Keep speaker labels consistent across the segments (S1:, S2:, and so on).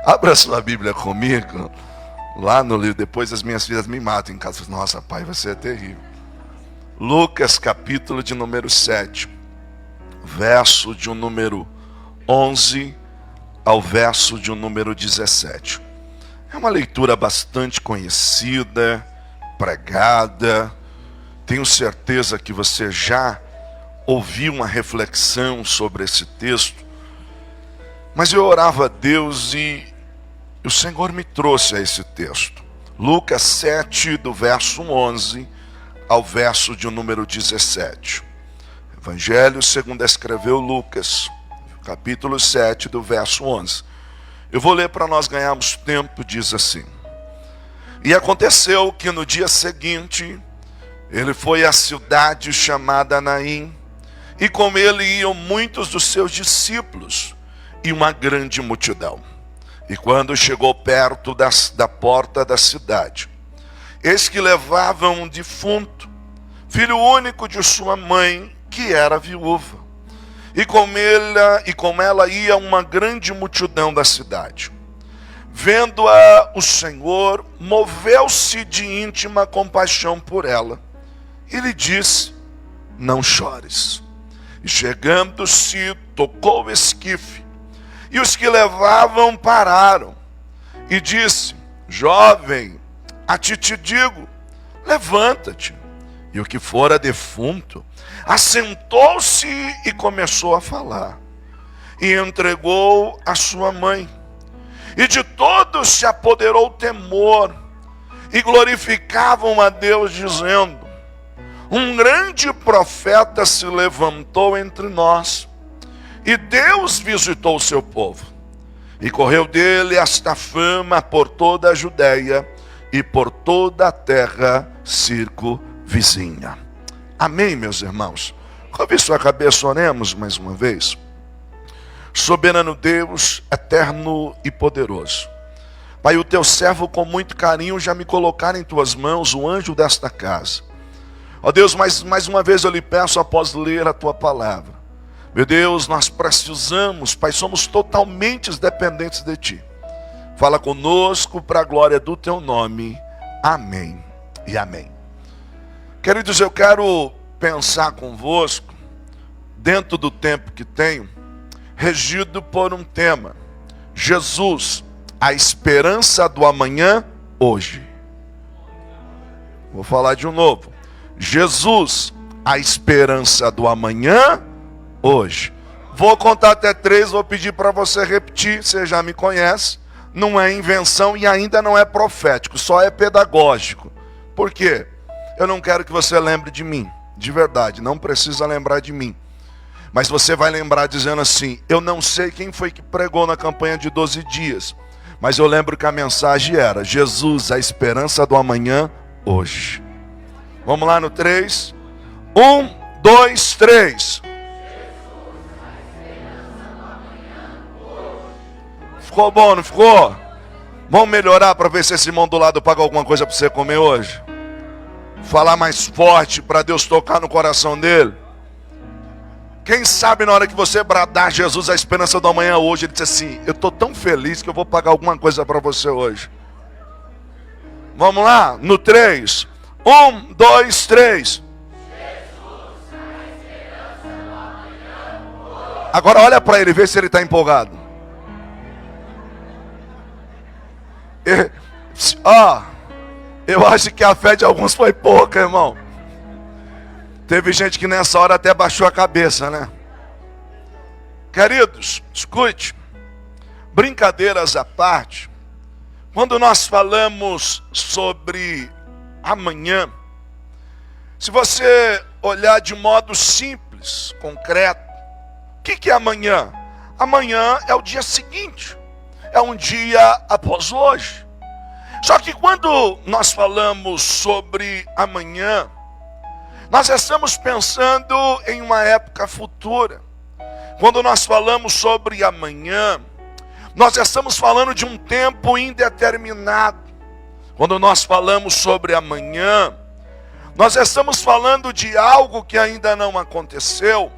S1: Abra sua Bíblia comigo, lá no livro, depois as minhas filhas me matam em casa. Nossa, pai, você é terrível. Lucas, capítulo de número 7, verso de número 11 ao verso de número 17. É uma leitura bastante conhecida, pregada. Tenho certeza que você já ouviu uma reflexão sobre esse texto. Mas eu orava a Deus e o Senhor me trouxe a esse texto. Lucas 7, do verso 11 ao verso de número 17. Evangelho segundo escreveu Lucas, capítulo 7, do verso 11. Eu vou ler para nós ganharmos tempo, diz assim. E aconteceu que no dia seguinte, ele foi à cidade chamada Naim, e com ele iam muitos dos seus discípulos, e uma grande multidão. E quando chegou perto da porta da cidade, eis que levavam um defunto, filho único de sua mãe, que era viúva. E com ela ia uma grande multidão da cidade. Vendo-a, o Senhor moveu-se de íntima compaixão por ela, e lhe disse: não chores. E chegando-se, tocou o esquife, e os que levavam pararam, e disse: jovem, a ti te digo, levanta-te. E o que fora defunto assentou-se e começou a falar, e entregou a sua mãe. E de todos se apoderou o temor, e glorificavam a Deus, dizendo: um grande profeta se levantou entre nós, e Deus visitou o seu povo. E correu dele esta fama por toda a Judeia e por toda a terra circunvizinha. Amém, meus irmãos? Curve sua cabeça, oremos mais uma vez. Soberano Deus, eterno e poderoso. Pai, o teu servo com muito carinho já me colocaram em tuas mãos, o anjo desta casa. Ó Deus, mais uma vez eu lhe peço, após ler a tua palavra. Meu Deus, nós precisamos, Pai, somos totalmente dependentes de Ti. Fala conosco para a glória do Teu nome. Amém e amém. Queridos, eu quero pensar convosco, dentro do tempo que tenho, regido por um tema: Jesus, a esperança do amanhã, hoje. Vou falar de um novo. Jesus, a esperança do amanhã, hoje. Vou contar até 3, vou pedir para você repetir, você já me conhece. Não é invenção e ainda não é profético, só é pedagógico. Por quê? Eu não quero que você lembre de mim, de verdade, não precisa lembrar de mim. Mas você vai lembrar dizendo assim: eu não sei quem foi que pregou na campanha de 12 dias, mas eu lembro que a mensagem era: Jesus, a esperança do amanhã, hoje. Vamos lá no 3. 1, 2, 3. Ficou bom, não ficou? Vamos melhorar para ver se esse irmão do lado paga alguma coisa para você comer hoje? Falar mais forte para Deus tocar no coração dele. Quem sabe na hora que você bradar Jesus, a esperança do amanhã hoje, ele diz assim: eu estou tão feliz que eu vou pagar alguma coisa para você hoje. Vamos lá, no 3. 1, 2, 3. Agora olha para ele, vê se ele está empolgado. Eu acho que a fé de alguns foi pouca, irmão. Teve gente que nessa hora até baixou a cabeça, né? Queridos, escute. Brincadeiras à parte, quando nós falamos sobre amanhã, se você olhar de modo simples, concreto, o que é amanhã? Amanhã é o dia seguinte, é um dia após hoje. Só que quando nós falamos sobre amanhã, nós estamos pensando em uma época futura. Quando nós falamos sobre amanhã, nós estamos falando de um tempo indeterminado. Quando nós falamos sobre amanhã, nós estamos falando de algo que ainda não aconteceu,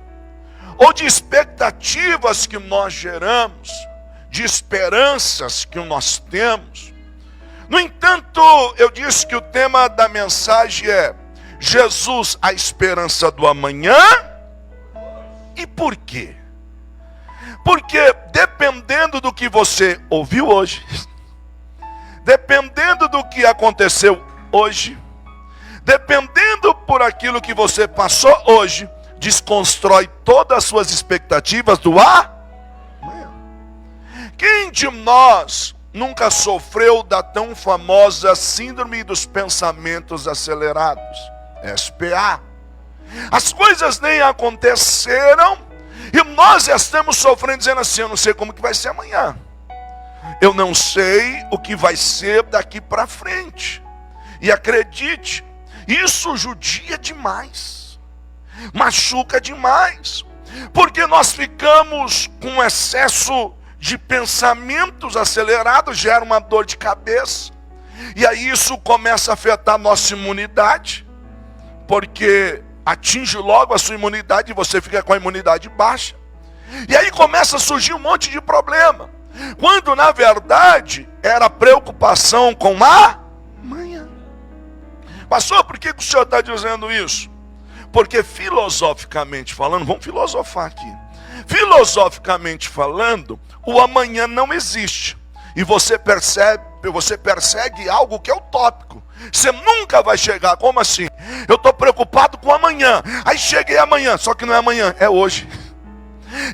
S1: ou de expectativas que nós geramos, de esperanças que nós temos. No entanto, eu disse que o tema da mensagem é Jesus, a esperança do amanhã. E por quê? Porque dependendo do que você ouviu hoje, dependendo do que aconteceu hoje, dependendo por aquilo que você passou hoje, desconstrói todas as suas expectativas do amanhã. Quem de nós nunca sofreu da tão famosa síndrome dos pensamentos acelerados? SPA. As coisas nem aconteceram e nós já estamos sofrendo, dizendo assim: eu não sei como que vai ser amanhã, eu não sei o que vai ser daqui para frente. E acredite, isso judia demais, machuca demais, porque nós ficamos com um excesso de pensamentos acelerados, gera uma dor de cabeça, e aí isso começa a afetar a nossa imunidade, porque atinge logo a sua imunidade e você fica com a imunidade baixa, e aí começa a surgir um monte de problema, quando na verdade era preocupação com a amanhã. Pastor, por que o senhor está dizendo isso? Porque filosoficamente falando, vamos filosofar aqui, filosoficamente falando, o amanhã não existe, e você persegue algo que é utópico. Você nunca vai chegar. Como assim? Eu estou preocupado com amanhã, aí cheguei amanhã, só que não é amanhã, é hoje.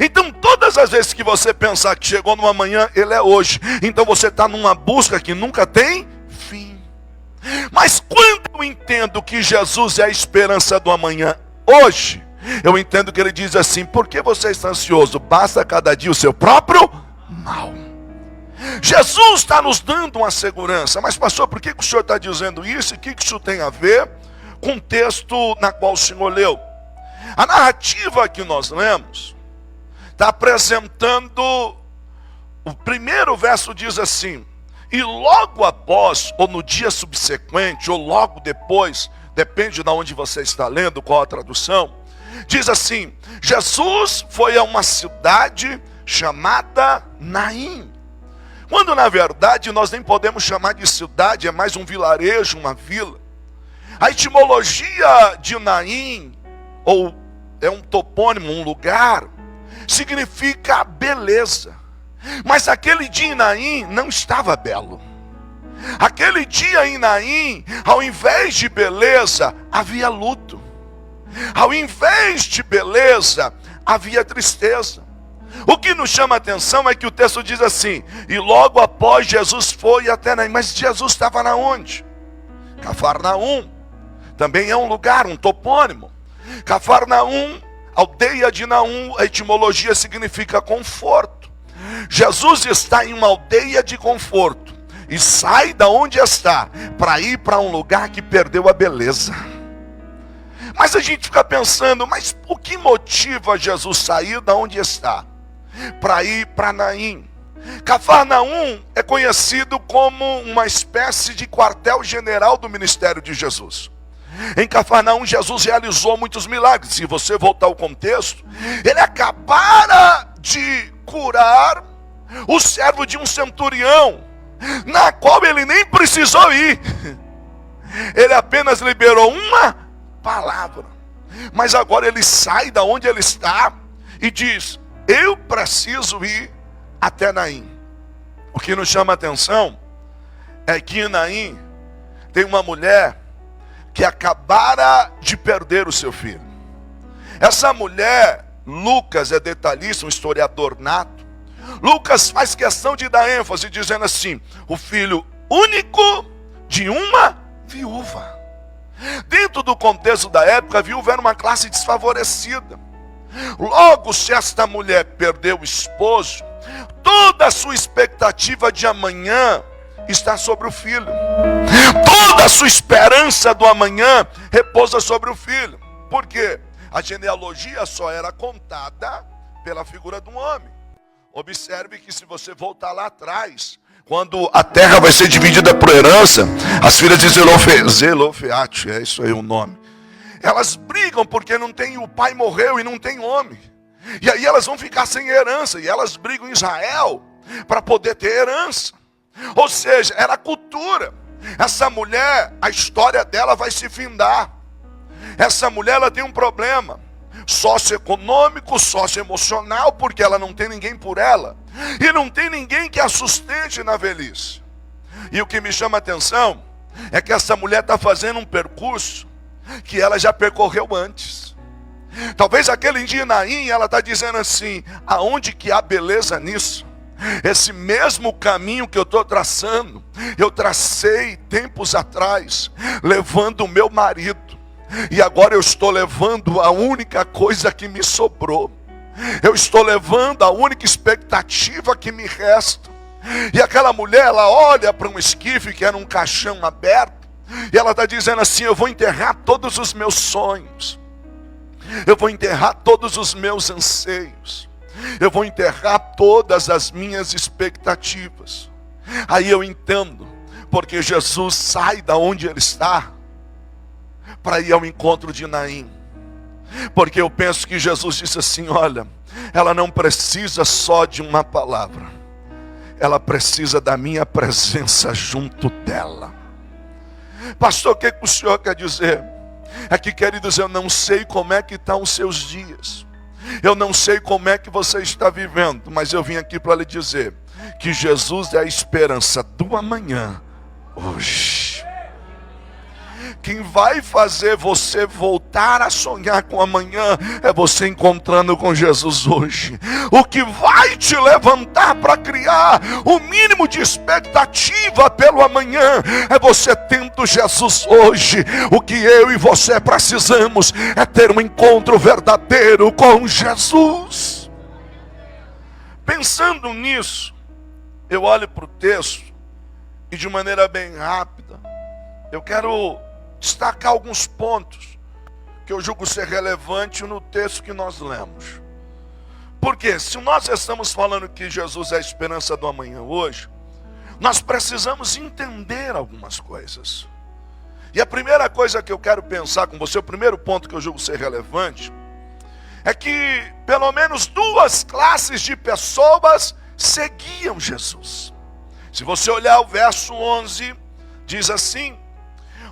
S1: Então todas as vezes que você pensar que chegou no amanhã, ele é hoje. Então você está numa busca que nunca tem fim. Mas quando eu entendo que Jesus é a esperança do amanhã hoje, eu entendo que ele diz assim: por que você está ansioso? Basta cada dia o seu próprio mal. Jesus está nos dando uma segurança. Mas pastor, por que o senhor está dizendo isso? E o que isso tem a ver com o texto na qual o senhor leu? A narrativa que nós lemos está apresentando, o primeiro verso diz assim: e logo após, ou no dia subsequente, ou logo depois, depende de onde você está lendo, qual a tradução, diz assim: Jesus foi a uma cidade chamada Naim. Quando na verdade nós nem podemos chamar de cidade, é mais um vilarejo, uma vila. A etimologia de Naim, ou é um topônimo, um lugar, significa beleza. Mas aquele dia em Naim não estava belo. Aquele dia em Naim, ao invés de beleza, havia luto. Ao invés de beleza, havia tristeza. O que nos chama a atenção é que o texto diz assim: e logo após Jesus foi até Naim. Mas Jesus estava na onde? Cafarnaum. Também é um lugar, um topônimo. Cafarnaum, aldeia de Naum, a etimologia significa conforto. Jesus está em uma aldeia de conforto e sai da onde está para ir para um lugar que perdeu a beleza. Mas a gente fica pensando, mas o que motiva Jesus sair da onde está para ir para Naim? Cafarnaum é conhecido como uma espécie de quartel-general do ministério de Jesus. Em Cafarnaum, Jesus realizou muitos milagres. Se você voltar ao contexto, ele acabara de curar o servo de um centurião, na qual ele nem precisou ir. Ele apenas liberou uma palavra. Mas agora ele sai da onde ele está e diz: eu preciso ir até Naim. O que nos chama a atenção é que em Naim tem uma mulher que acabara de perder o seu filho. Essa mulher, Lucas é detalhista, um historiador nato. Lucas faz questão de dar ênfase, dizendo assim: o filho único de uma viúva. Dentro do contexto da época, a viúva era uma classe desfavorecida. Logo, se esta mulher perdeu o esposo, toda a sua expectativa de amanhã está sobre o filho. Toda a sua esperança do amanhã repousa sobre o filho. Por quê? A genealogia só era contada pela figura de um homem. Observe que se você voltar lá atrás, quando a terra vai ser dividida por herança, as filhas de Zelofeate, é isso aí o nome, elas brigam porque não tem, o pai morreu e não tem homem. E aí elas vão ficar sem herança, e elas brigam em Israel. para poder ter herança. Ou seja, era cultura. Essa mulher, a história dela vai se findar. Essa mulher, ela tem um problema socioeconômico, socioemocional, porque ela não tem ninguém por ela. E não tem ninguém que a sustente na velhice. E o que me chama a atenção é que essa mulher está fazendo um percurso que ela já percorreu antes. Talvez aquele dia em Naim, ela está dizendo assim: aonde que há beleza nisso? Esse mesmo caminho que eu estou traçando, eu tracei tempos atrás, levando o meu marido. E agora eu estou levando a única coisa que me sobrou. Eu estou levando a única expectativa que me resta. E aquela mulher, ela olha para um esquife que era um caixão aberto. E ela está dizendo assim: eu vou enterrar todos os meus sonhos. Eu vou enterrar todos os meus anseios. Eu vou enterrar todas as minhas expectativas. Aí eu entendo, porque Jesus sai da onde ele está para ir ao encontro de Naim. Porque eu penso que Jesus disse assim: olha, ela não precisa só de uma palavra, ela precisa da minha presença junto dela. Pastor, o que o senhor quer dizer? É que, queridos, eu não sei como é que estão os seus dias. Eu não sei como é que você está vivendo, mas eu vim aqui para lhe dizer que Jesus é a esperança do amanhã, hoje. Quem vai fazer você voltar a sonhar com amanhã é você encontrando com Jesus hoje. O que vai te levantar para criar o mínimo de expectativa pelo amanhã é você tendo Jesus hoje. O que eu e você precisamos é ter um encontro verdadeiro com Jesus. Pensando nisso, eu olho para o texto e de maneira bem rápida, eu quero destacar alguns pontos que eu julgo ser relevante no texto que nós lemos. Porque se nós estamos falando que Jesus é a esperança do amanhã hoje, nós precisamos entender algumas coisas. E a primeira coisa que eu quero pensar com você, o primeiro ponto que eu julgo ser relevante, é que pelo menos duas classes de pessoas seguiam Jesus. Se você olhar o verso 11, diz assim: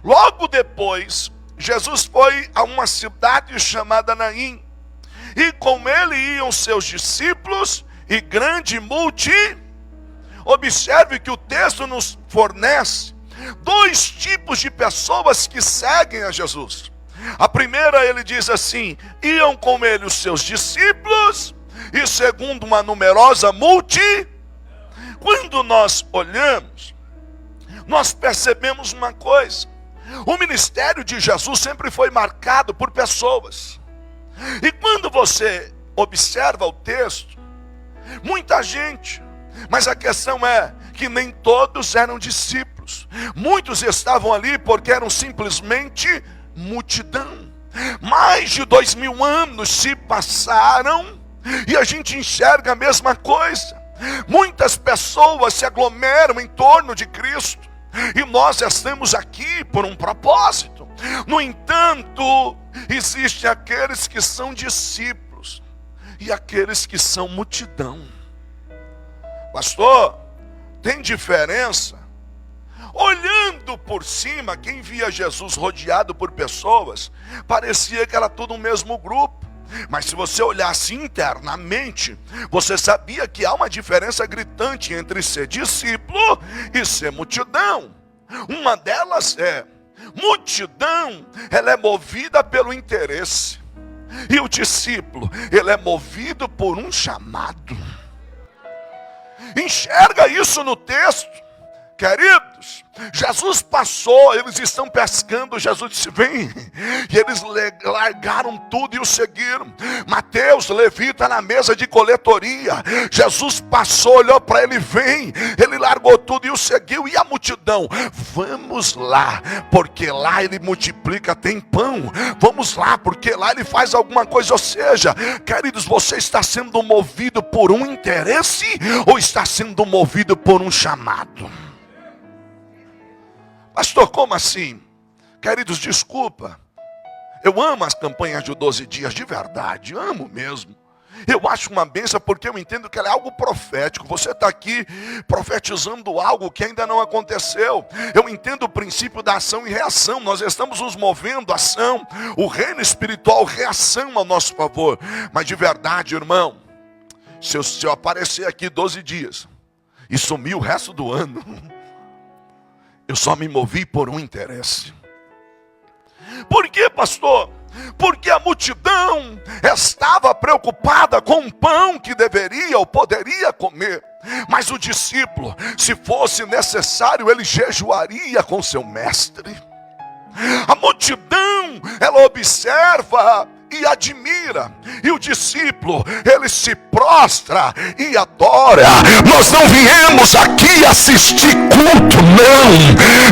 S1: logo depois, Jesus foi a uma cidade chamada Naim, e com ele iam seus discípulos e grande multidão. Observe que o texto nos fornece dois tipos de pessoas que seguem a Jesus. A primeira, ele diz assim: iam com ele os seus discípulos, e segundo, uma numerosa multidão. Quando nós olhamos, nós percebemos uma coisa: o ministério de Jesus sempre foi marcado por pessoas. E quando você observa o texto, muita gente, mas a questão é que nem todos eram discípulos. Muitos estavam ali porque eram simplesmente multidão. Mais de 2000 anos se passaram e a gente enxerga a mesma coisa. Muitas pessoas se aglomeram em torno de Cristo. E nós estamos aqui por um propósito. No entanto, existem aqueles que são discípulos e aqueles que são multidão. Pastor, tem diferença? Olhando por cima, quem via Jesus rodeado por pessoas, parecia que era tudo o mesmo grupo. Mas se você olhasse internamente, você sabia que há uma diferença gritante entre ser discípulo e ser multidão. Uma delas é, multidão, ela é movida pelo interesse. E o discípulo, ele é movido por um chamado. Enxerga isso no texto. Queridos, Jesus passou, eles estão pescando, Jesus disse: vem. E eles largaram tudo e o seguiram. Mateus, levita na mesa de coletoria. Jesus passou, olhou para ele: vem. Ele largou tudo e o seguiu. E a multidão: vamos lá, porque lá ele multiplica, tem pão. Vamos lá, porque lá ele faz alguma coisa. Ou seja, queridos, você está sendo movido por um interesse ou está sendo movido por um chamado? Pastor, como assim? Queridos, desculpa. Eu amo as campanhas de 12 dias, de verdade, amo mesmo. Eu acho uma bênção porque eu entendo que ela é algo profético. Você está aqui profetizando algo que ainda não aconteceu. Eu entendo o princípio da ação e reação. Nós estamos nos movendo, ação. O reino espiritual, reação ao nosso favor. Mas de verdade, irmão, se eu aparecer aqui 12 dias e sumir o resto do ano, eu só me movi por um interesse. Por quê, pastor? Porque a multidão estava preocupada com o pão que deveria ou poderia comer. Mas o discípulo, se fosse necessário, ele jejuaria com seu mestre. A multidão, ela observa e admira, e o discípulo, ele se prostra e adora. Nós não viemos aqui assistir culto, não.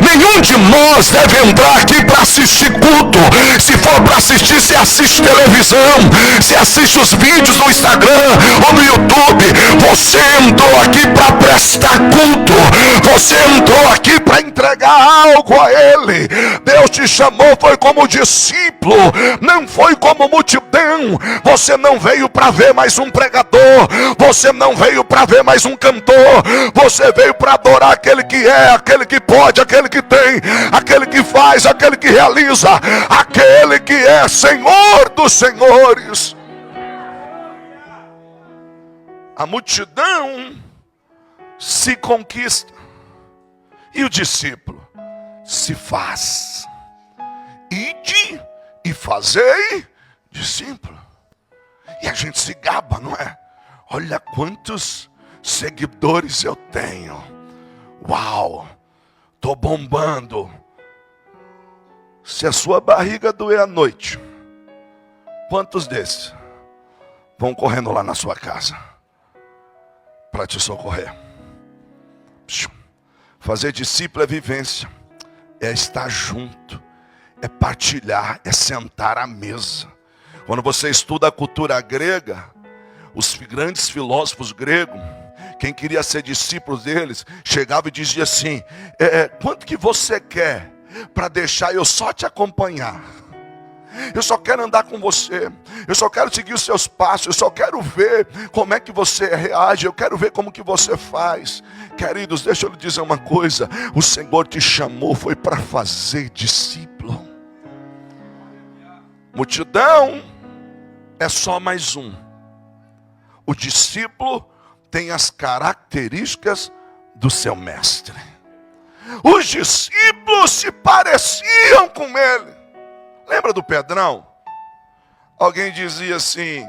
S1: Nenhum de nós deve entrar aqui para assistir culto. Se for para assistir, você assiste televisão, você assiste os vídeos no Instagram ou no YouTube. Você entrou aqui para prestar culto, você entrou aqui para entregar algo a Ele. Deus te chamou, foi como discípulo, não foi como multidão. Você não veio para ver mais um pregador, você não veio para ver mais um cantor, você veio para adorar aquele que é, aquele que pode, aquele que tem, aquele que faz, aquele que realiza, aquele que é Senhor dos senhores. A multidão se conquista e o discípulo se faz. Ide e fazei discípulo. E a gente se gaba, não é? Olha quantos seguidores eu tenho. Uau, tô bombando. Se a sua barriga doer à noite, quantos desses vão correndo lá na sua casa para te socorrer? Fazer discípulo é vivência, é estar junto, é partilhar, é sentar à mesa. Quando você estuda a cultura grega, os grandes filósofos gregos, quem queria ser discípulo deles, chegava e dizia assim: quanto que você quer para deixar eu só te acompanhar? Eu só quero andar com você, eu só quero seguir os seus passos, eu só quero ver como é que você reage, eu quero ver como que você faz. Queridos, deixa eu lhe dizer uma coisa: o Senhor te chamou foi para fazer discípulo. Multidão é só mais um. O discípulo tem as características do seu mestre. Os discípulos se pareciam com ele. Lembra do Pedrão? Alguém dizia assim: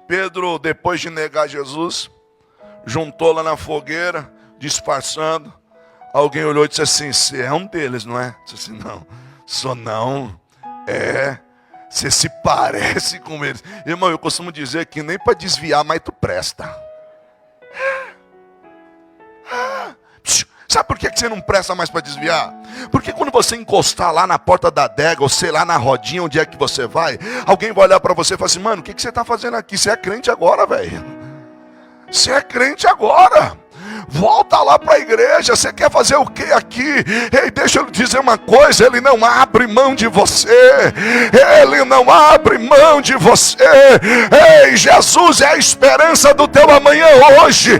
S1: Pedro, depois de negar Jesus, juntou lá na fogueira, disfarçando. Alguém olhou e disse assim: você é um deles, não é? Disse assim: não, sou não. Você se parece com eles. Irmão, eu costumo dizer que nem para desviar, mas tu presta. Sabe por que você não presta mais para desviar? Porque quando você encostar lá na porta da adega, ou sei lá na rodinha onde é que você vai, alguém vai olhar para você e falar assim: mano, o que você está fazendo aqui? Você é crente agora, velho. Você é crente agora. Volta lá para a igreja. Você quer fazer o que aqui? Ei, deixa eu lhe dizer uma coisa: Ele não abre mão de você. Ele não abre mão de você. Ei, Jesus é a esperança do teu amanhã hoje.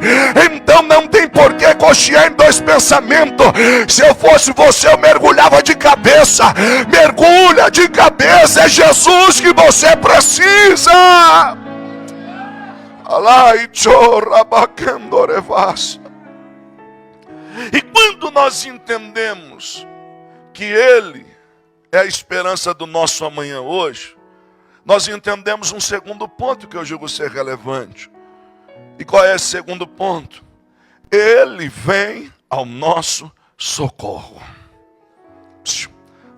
S1: Então não tem por que cochear em dois pensamentos. Se eu fosse você, eu mergulhava de cabeça. Mergulha de cabeça. É Jesus que você precisa. E quando nós entendemos que Ele é a esperança do nosso amanhã hoje, nós entendemos um segundo ponto que eu julgo ser relevante. E qual é esse segundo ponto? Ele vem ao nosso socorro.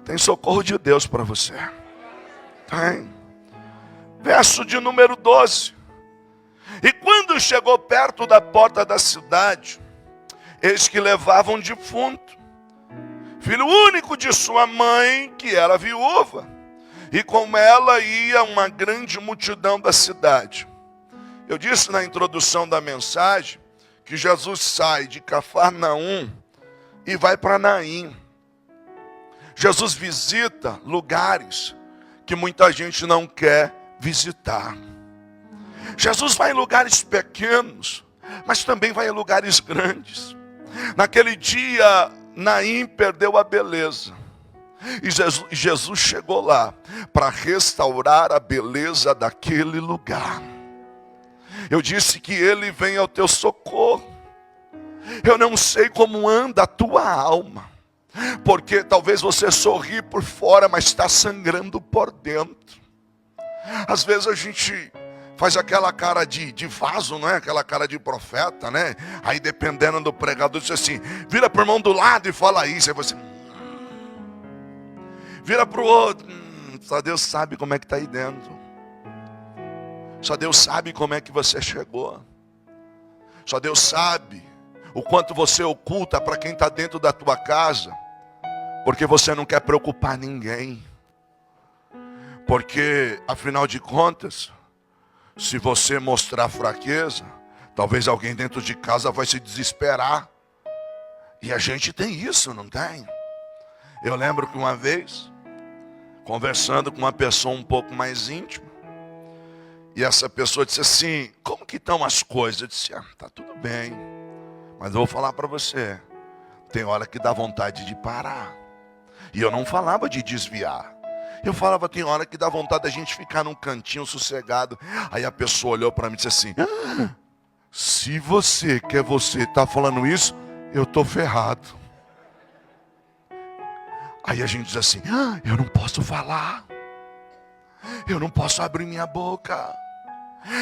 S1: Tem socorro de Deus para você. Tem. Verso de número 12. E quando chegou perto da porta da cidade, eis que levavam um defunto, filho único de sua mãe, que era viúva, e com ela ia uma grande multidão da cidade. Eu disse na introdução da mensagem que Jesus sai de Cafarnaum e vai para Naim. Jesus visita lugares que muita gente não quer visitar. Jesus vai em lugares pequenos, mas também vai em lugares grandes. Naquele dia, Naim perdeu a beleza. E Jesus chegou lá para restaurar a beleza daquele lugar. Eu disse que ele vem ao teu socorro. Eu não sei como anda a tua alma, porque talvez você sorri por fora, mas está sangrando por dentro. Às vezes a gente faz aquela cara de vaso, não é? Aquela cara de profeta, né? Aí dependendo do pregador, diz assim, vira para o irmão do lado e fala isso. Aí você, vira para o outro, só Deus sabe como é que está aí dentro. Só Deus sabe como é que você chegou. Só Deus sabe o quanto você oculta para quem está dentro da tua casa, porque você não quer preocupar ninguém. Porque, afinal de contas, se você mostrar fraqueza, talvez alguém dentro de casa vai se desesperar. E a gente tem isso, não tem? Eu lembro que uma vez, conversando com uma pessoa um pouco mais íntima, e essa pessoa disse assim, como que estão as coisas? Eu disse, tá tudo bem, mas eu vou falar para você, tem hora que dá vontade de parar. E eu não falava de desviar. Eu falava, tem hora que dá vontade da gente ficar num cantinho sossegado. Aí a pessoa olhou para mim e disse assim, se você tá falando isso, eu tô ferrado. Aí a gente diz assim, eu não posso falar. Eu não posso abrir minha boca.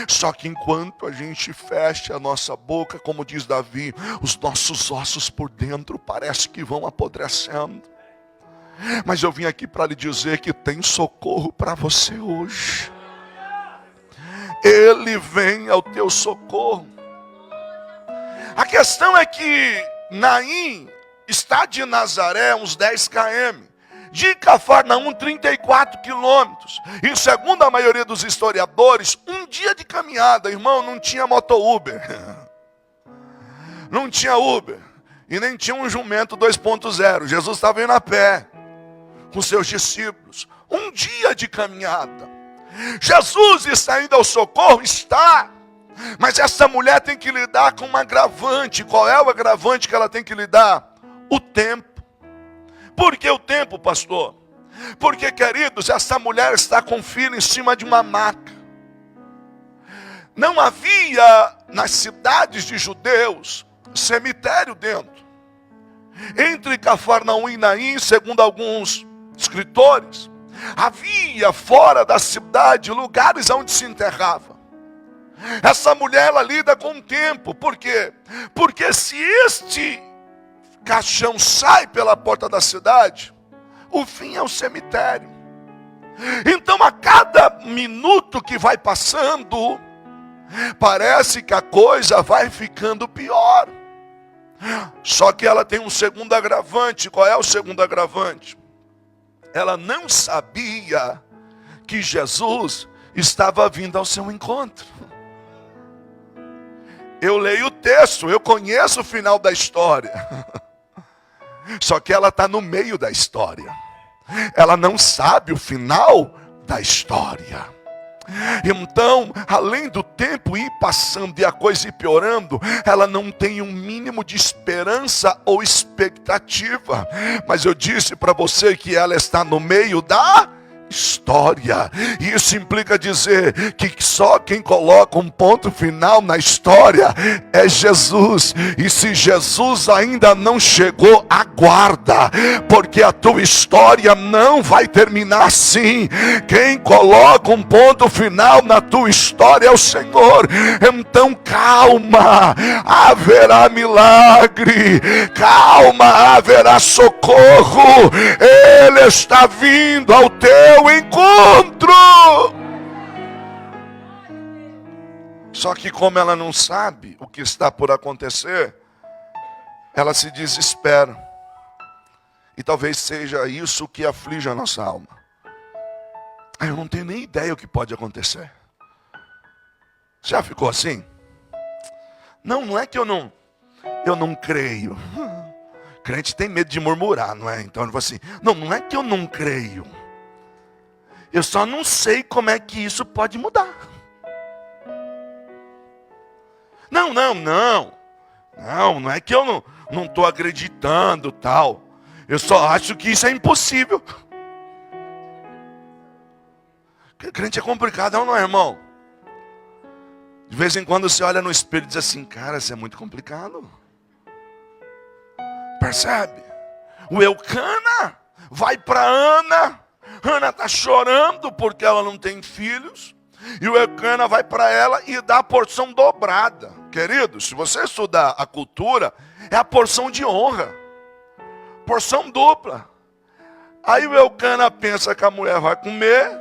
S1: Só que enquanto a gente fecha a nossa boca, como diz Davi, os nossos ossos por dentro parece que vão apodrecendo. Mas eu vim aqui para lhe dizer que tem socorro para você hoje. Ele vem ao teu socorro. A questão é que Naim está de Nazaré uns 10 km. De Cafarnaum, 34 quilômetros. E segundo a maioria dos historiadores, um dia de caminhada, irmão, não tinha moto-Uber. Não tinha Uber. E nem tinha um jumento 2.0. Jesus estava indo a pé com seus discípulos. Um dia de caminhada. Jesus está indo ao socorro? Está. Mas essa mulher tem que lidar com um agravante. Qual é o agravante que ela tem que lidar? O tempo. Por que o tempo, pastor? Porque, queridos, essa mulher está com o filho em cima de uma maca. Não havia nas cidades de judeus cemitério dentro. Entre Cafarnaum e Naim, segundo alguns escritores, havia fora da cidade lugares onde se enterrava. Essa mulher, ela lida com o tempo. Por quê? Porque se este caixão sai pela porta da cidade, o fim é o cemitério. Então a cada minuto que vai passando, parece que a coisa vai ficando pior. Só que ela tem um segundo agravante. Qual é o segundo agravante? Ela não sabia que Jesus estava vindo ao seu encontro. Eu leio o texto, eu conheço o final da história. Só que ela está no meio da história. Ela não sabe o final da história. Então, além do tempo ir passando e a coisa ir piorando, ela não tem um mínimo de esperança ou expectativa. Mas eu disse para você que ela está no meio da história. Isso implica dizer que só quem coloca um ponto final na história é Jesus. E se Jesus ainda não chegou, aguarda, porque a tua história não vai terminar assim. Quem coloca um ponto final na tua história é o Senhor. Então calma, haverá milagre, calma, haverá socorro. Ele está vindo ao teu encontro. Só que como ela não sabe o que está por acontecer, ela se desespera. E talvez seja isso que aflige a nossa alma. Eu não tenho nem ideia o que pode acontecer. Já ficou assim? Não é que eu não creio. Crente tem medo de murmurar, não é? Então ele fala assim, não é que eu não creio. Eu só não sei como é que isso pode mudar. Não é que eu não estou acreditando tal. Eu só acho que isso é impossível. Porque crente é complicado, não é, irmão? De vez em quando você olha no espelho e diz assim, cara, isso é muito complicado. Percebe? O Eucana vai para Ana. Ana está chorando porque ela não tem filhos. E o Eucana vai para ela e dá a porção dobrada. Querido, se você estudar a cultura, é a porção de honra. Porção dupla. Aí o Eucana pensa que a mulher vai comer.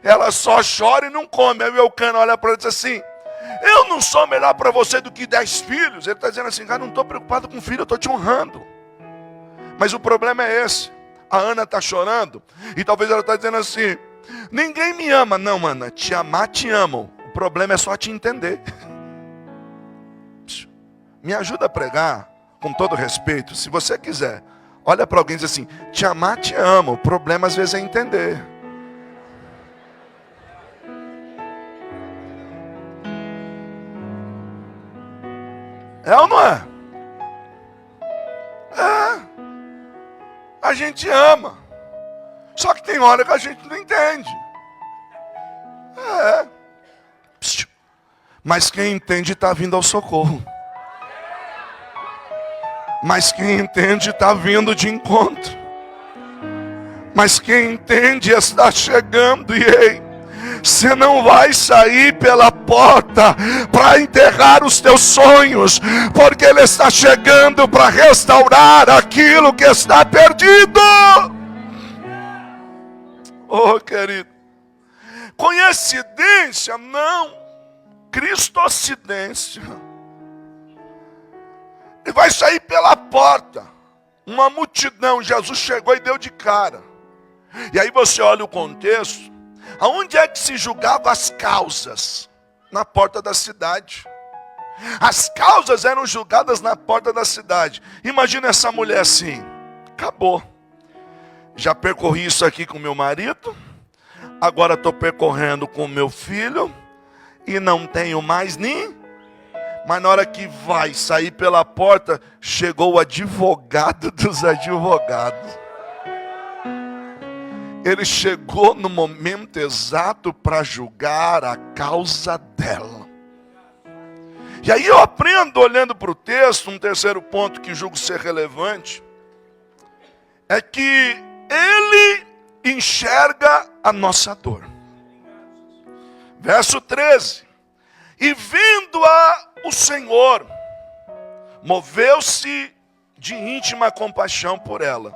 S1: Ela só chora e não come. Aí o Eucana olha para ela e diz assim, eu não sou melhor para você do que 10 filhos. Ele está dizendo assim, cara, não estou preocupado com filho, eu estou te honrando. Mas o problema é esse. A Ana está chorando. E talvez ela está dizendo assim, ninguém me ama. Não, Ana, te amar, te amam. O problema é só te entender. Me ajuda a pregar, com todo respeito, se você quiser. Olha para alguém e diz assim, te amar, te amo. O problema às vezes é entender. É ou não é? É. A gente ama. Só que tem hora que a gente não entende. É. Mas quem entende está vindo ao socorro. Mas quem entende está vindo de encontro. Mas quem entende está chegando. E ei, você não vai sair pela porta para enterrar os teus sonhos, porque Ele está chegando para restaurar aquilo que está perdido. Oh, querido, coincidência não, cristocidência. Ele vai sair pela porta, uma multidão, Jesus chegou e deu de cara. E aí você olha o contexto. Aonde é que se julgavam as causas? Na porta da cidade. As causas eram julgadas na porta da cidade. Imagina essa mulher assim, acabou. Já percorri isso aqui com meu marido, agora estou percorrendo com meu filho, e não tenho mais nem. Mas na hora que vai sair pela porta, chegou o advogado dos advogados. Ele chegou no momento exato para julgar a causa dela. E aí eu aprendo, olhando para o texto, um terceiro ponto que julgo ser relevante, é que Ele enxerga a nossa dor. Verso 13. E vendo-a o Senhor, moveu-se de íntima compaixão por ela.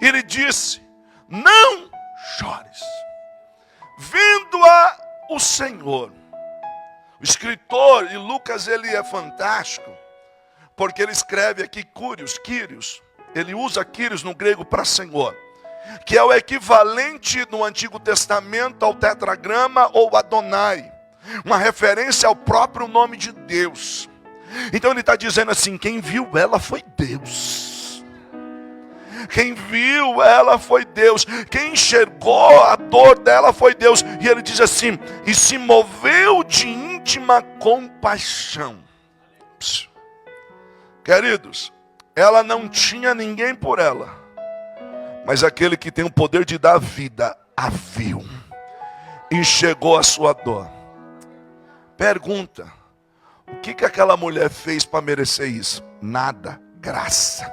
S1: E lhe disse, não chores. Vendo-a o Senhor. O escritor, e Lucas ele é fantástico, porque ele escreve aqui Kyrios. Ele usa Kyrios no grego para Senhor, que é o equivalente no Antigo Testamento ao tetragrama ou Adonai, uma referência ao próprio nome de Deus. Então ele está dizendo assim, quem viu ela foi Deus. Quem viu ela foi Deus. Quem enxergou a dor dela foi Deus. E ele diz assim, e se moveu de íntima compaixão. Queridos, ela não tinha ninguém por ela, mas aquele que tem o poder de dar vida, a viu. Enxergou a sua dor. Pergunta, o que aquela mulher fez para merecer isso? Nada, graça.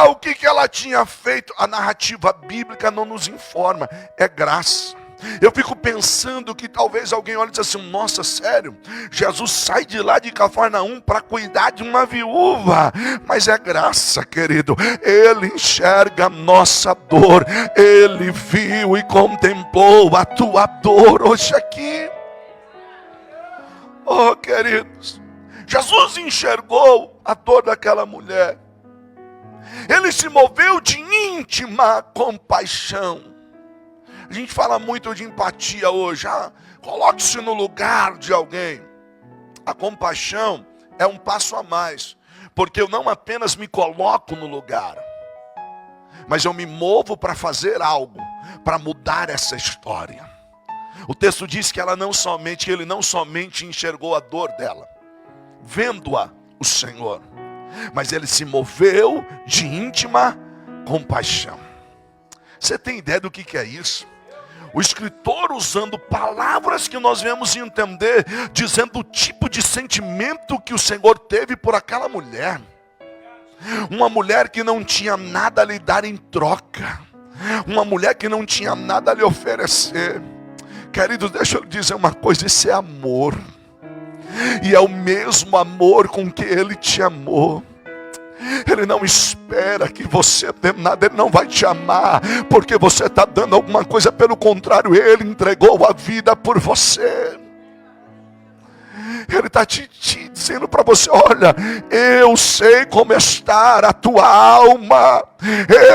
S1: O que ela tinha feito? A narrativa bíblica não nos informa, é graça. Eu fico pensando que talvez alguém olhe e diz assim, nossa, sério? Jesus sai de lá de Cafarnaum para cuidar de uma viúva. Mas é graça, querido. Ele enxerga a nossa dor. Ele viu e contemplou a tua dor hoje aqui. Oh, queridos, Jesus enxergou a dor daquela mulher. Ele se moveu de íntima compaixão. A gente fala muito de empatia hoje. Coloque-se no lugar de alguém. A compaixão é um passo a mais. Porque eu não apenas me coloco no lugar, mas eu me movo para fazer algo, para mudar essa história. O texto diz que ele não somente enxergou a dor dela, vendo-a o Senhor, mas ele se moveu de íntima compaixão. Você tem ideia do que é isso? O escritor usando palavras que nós vamos entender, dizendo o tipo de sentimento que o Senhor teve por aquela mulher. Uma mulher que não tinha nada a lhe dar em troca. Uma mulher que não tinha nada a lhe oferecer. Queridos, deixa eu lhe dizer uma coisa, isso é amor. E é o mesmo amor com que Ele te amou. Ele não espera que você dê nada, Ele não vai te amar porque você está dando alguma coisa. Pelo contrário, Ele entregou a vida por você. Ele está te dizendo para você: olha, eu sei como está a tua alma,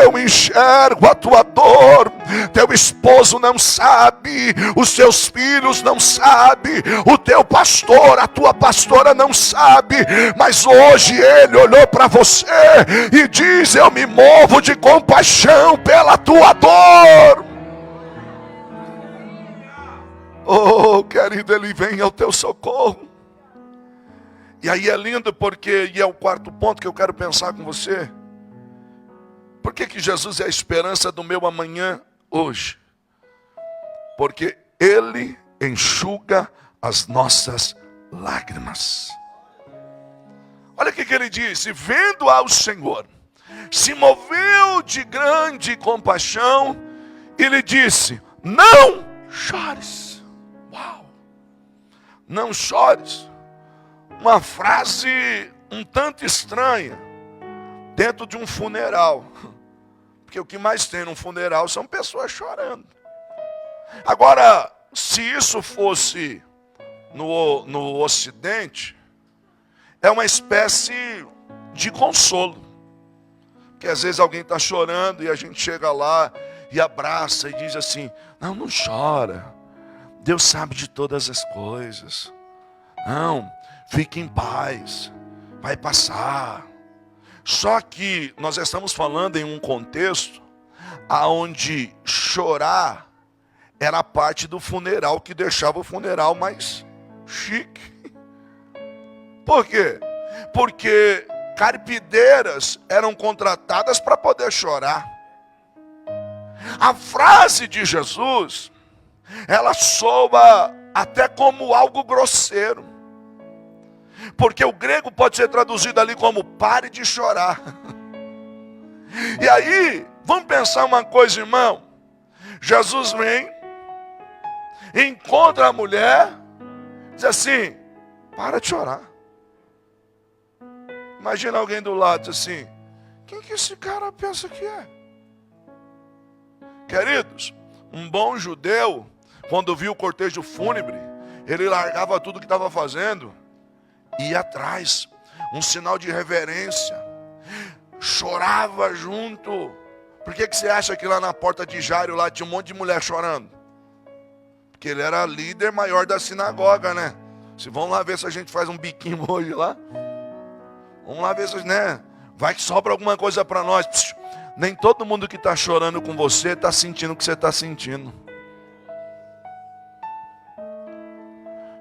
S1: eu enxergo a tua dor. Teu esposo não sabe, os teus filhos não sabem, o teu pastor, a tua pastora não sabe, mas hoje ele olhou para você e diz: eu me movo de compaixão pela tua dor. Oh, querido, Ele vem ao teu socorro. E aí é lindo porque, e é o quarto ponto que eu quero pensar com você. Por que Jesus é a esperança do meu amanhã hoje? Porque Ele enxuga as nossas lágrimas. Olha o que Ele disse: vendo ao Senhor, se moveu de grande compaixão e lhe disse: não chores. Uau! Não chores. Uma frase um tanto estranha dentro de um funeral. Porque o que mais tem num funeral são pessoas chorando. Agora, se isso fosse no Ocidente, é uma espécie de consolo. Porque às vezes alguém está chorando e a gente chega lá e abraça e diz assim: não chora. Deus sabe de todas as coisas. Não, fique em paz, vai passar. Só que nós estamos falando em um contexto onde chorar era parte do funeral que deixava o funeral mais chique. Por quê? Porque carpideiras eram contratadas para poder chorar. A frase de Jesus, ela soa até como algo grosseiro. Porque o grego pode ser traduzido ali como pare de chorar. E aí, vamos pensar uma coisa, irmão. Jesus vem, encontra a mulher, diz assim: para de chorar. Imagina alguém do lado, diz assim: quem que esse cara pensa que é? Queridos, um bom judeu, quando viu o cortejo fúnebre, ele largava tudo que estava fazendo e ia atrás, um sinal de reverência, chorava junto. Por que você acha que lá na porta de Jairo lá tinha um monte de mulher chorando? Porque ele era líder maior da sinagoga, né? Vamos lá ver se a gente faz um biquinho hoje lá. Vamos lá ver se, né? Vai que sobra alguma coisa para nós. Psiu. Nem todo mundo que está chorando com você está sentindo o que você está sentindo.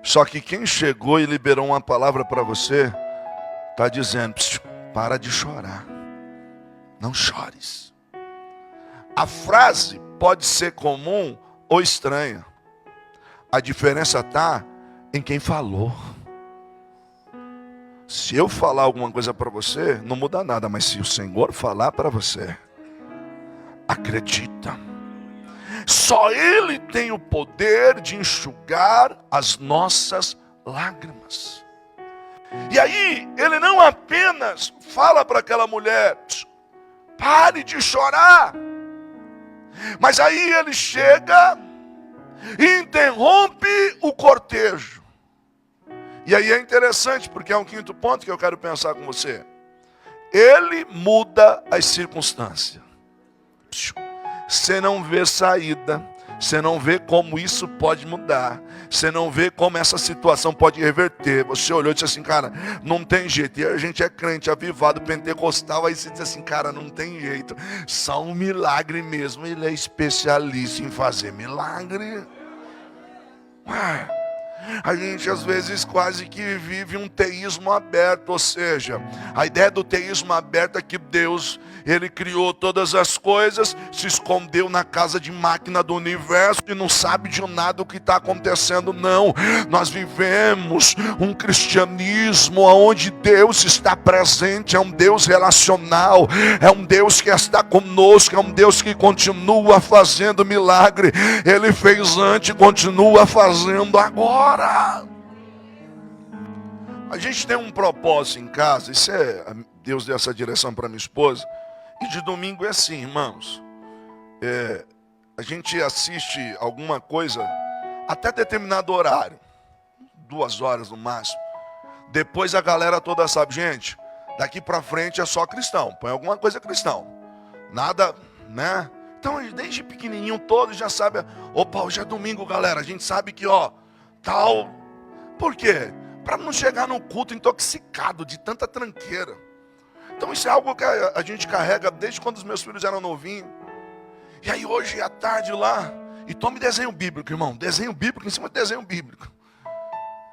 S1: Só que quem chegou e liberou uma palavra para você, está dizendo: para de chorar. Não chores. A frase pode ser comum ou estranha. A diferença está em quem falou. Se eu falar alguma coisa para você, não muda nada. Mas se o Senhor falar para você, acredita. Só Ele tem o poder de enxugar as nossas lágrimas. E aí, Ele não apenas fala para aquela mulher: pare de chorar. Mas aí Ele chega e interrompe o cortejo. E aí é interessante, porque é um quinto ponto que eu quero pensar com você. Ele muda as circunstâncias. Você não vê saída, você não vê como isso pode mudar, você não vê como essa situação pode reverter. Você olhou e disse assim: cara, não tem jeito. E a gente é crente, avivado, pentecostal, aí você diz assim: cara, não tem jeito, só um milagre mesmo. Ele é especialista em fazer milagre. A gente às vezes quase que vive um teísmo aberto, ou seja, a ideia do teísmo aberto é que Deus, Ele criou todas as coisas, se escondeu na casa de máquina do universo e não sabe de nada o que está acontecendo. Não, nós vivemos um cristianismo onde Deus está presente, é um Deus relacional, é um Deus que está conosco, é um Deus que continua fazendo milagre. Ele fez antes e continua fazendo agora. A gente tem um propósito em casa, Deus deu essa direção para minha esposa, e de domingo é assim, irmãos, a gente assiste alguma coisa até determinado horário, 2 horas no máximo, depois a galera toda sabe, gente, daqui para frente é só cristão, põe alguma coisa cristão, nada, né? Então desde pequenininho todos já sabem, opa, hoje é domingo, galera, a gente sabe que tal. Por quê? Para não chegar no culto intoxicado de tanta tranqueira. Então isso é algo que a gente carrega desde quando os meus filhos eram novinhos. E aí hoje à tarde lá, e tome desenho bíblico, irmão, desenho bíblico em cima de desenho bíblico.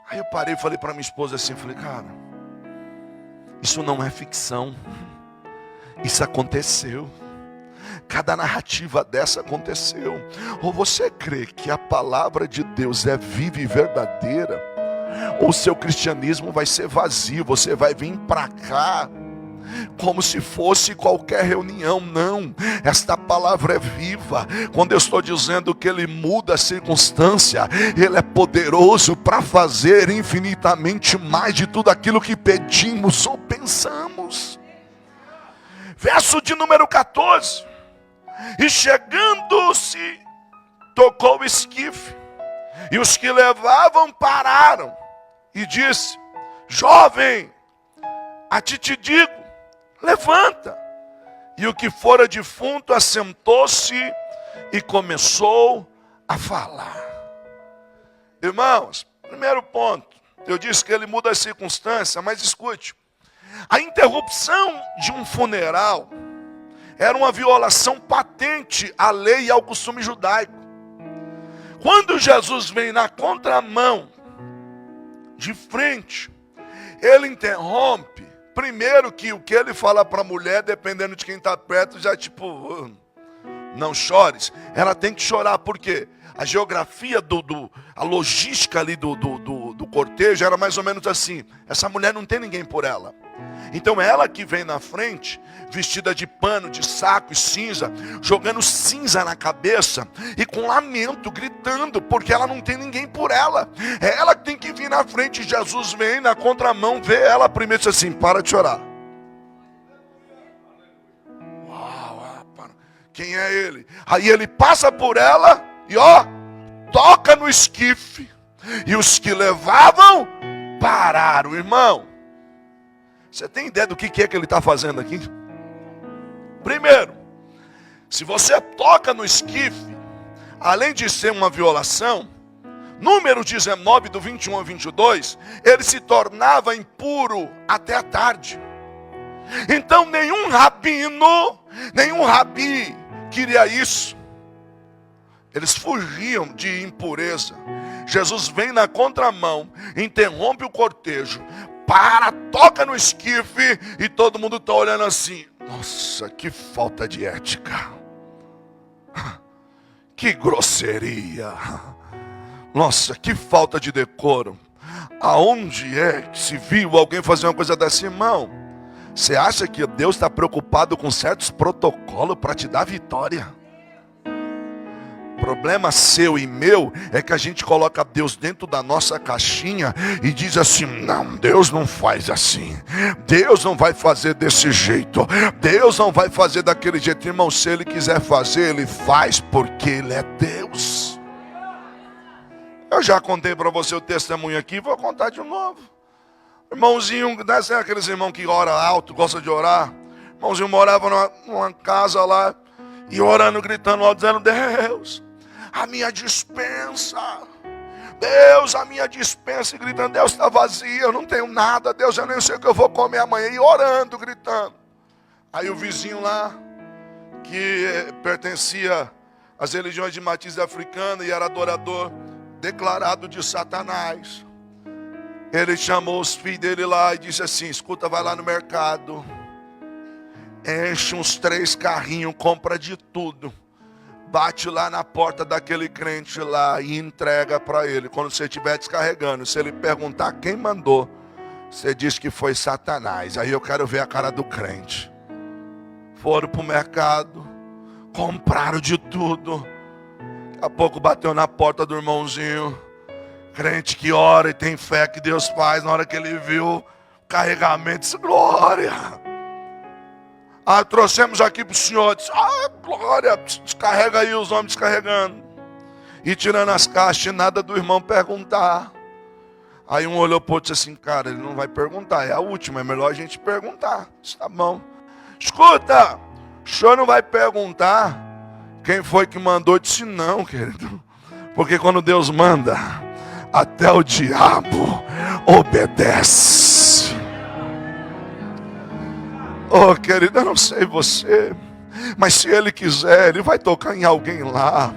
S1: Aí eu parei e falei para minha esposa assim, falei, cara, isso não é ficção, isso aconteceu. Cada narrativa dessa aconteceu. Ou você crê que a palavra de Deus é viva e verdadeira, ou seu cristianismo vai ser vazio. Você vai vir para cá como se fosse qualquer reunião. Não, esta palavra é viva. Quando eu estou dizendo que Ele muda a circunstância, Ele é poderoso para fazer infinitamente mais de tudo aquilo que pedimos ou pensamos. Verso de número 14. E chegando-se, tocou o esquife, e os que levavam pararam, e disse, jovem, a ti te digo, levanta. E o que fora defunto assentou-se e começou a falar. Irmãos, primeiro ponto, eu disse que ele muda a circunstância, mas escute, a interrupção de um funeral era uma violação patente à lei e ao costume judaico. Quando Jesus vem na contramão, de frente, ele interrompe. Primeiro que o que ele fala para a mulher, dependendo de quem está perto, já tipo, não chores. Ela tem que chorar, por quê? A geografia, a logística ali do cortejo era mais ou menos assim. Essa mulher não tem ninguém por ela. Então ela que vem na frente, vestida de pano, de saco e cinza, jogando cinza na cabeça e com lamento, gritando, porque ela não tem ninguém por ela. É ela que tem que vir na frente. Jesus vem na contramão, vê ela primeiro e diz assim, para de chorar. Uau, quem é ele? Aí ele passa por ela e toca no esquife. E os que levavam pararam, irmão. Você tem ideia do que é que ele está fazendo aqui? Primeiro, se você toca no esquife, além de ser uma violação, Números 19, do 21 ao 22, ele se tornava impuro até a tarde. Então nenhum rabino, nenhum rabi queria isso. Eles fugiam de impureza. Jesus vem na contramão, interrompe o cortejo, toca no esquife e todo mundo está olhando assim. Nossa, que falta de ética. Que grosseria. Nossa, que falta de decoro. Aonde é que se viu alguém fazer uma coisa dessa, irmão? Você acha que Deus está preocupado com certos protocolos para te dar vitória? Problema seu e meu é que a gente coloca Deus dentro da nossa caixinha e diz assim, não, Deus não faz assim, Deus não vai fazer desse jeito, Deus não vai fazer daquele jeito. Irmão, se Ele quiser fazer, Ele faz, porque Ele é Deus. Eu já contei para você o testemunho aqui, vou contar de novo. Irmãozinho, deve ser aqueles irmãos que oram alto, gosta de orar. Irmãozinho morava numa casa lá, e orando, gritando alto, dizendo, Deus, a minha despensa, Deus, a minha despensa, e gritando, Deus está vazia, eu não tenho nada, Deus, eu nem sei o que eu vou comer amanhã, e orando, gritando. Aí o vizinho lá, que pertencia às religiões de matriz africana e era adorador, declarado de Satanás. Ele chamou os filhos dele lá e disse assim: escuta, vai lá no mercado, enche uns 3 carrinhos, compra de tudo, bate lá na porta daquele crente lá e entrega para ele. Quando você estiver descarregando, se ele perguntar quem mandou, você diz que foi Satanás. Aí eu quero ver a cara do crente. Foram para o mercado, compraram de tudo. Daqui a pouco bateu na porta do irmãozinho, crente que ora e tem fé que Deus faz. Na hora que ele viu o carregamento, disse: glória. Trouxemos aqui para o senhor. Disse: glória, descarrega aí. Os homens descarregando e tirando as caixas, nada do irmão perguntar. Aí um olhou para o outro e disse assim: cara, ele não vai perguntar, é a última, é melhor a gente perguntar. Disse: tá bom. Escuta, o senhor não vai perguntar quem foi que mandou? Disse: não, querido, porque quando Deus manda, até o diabo obedece. Oh, querido, eu não sei você, mas se ele quiser, ele vai tocar em alguém lá.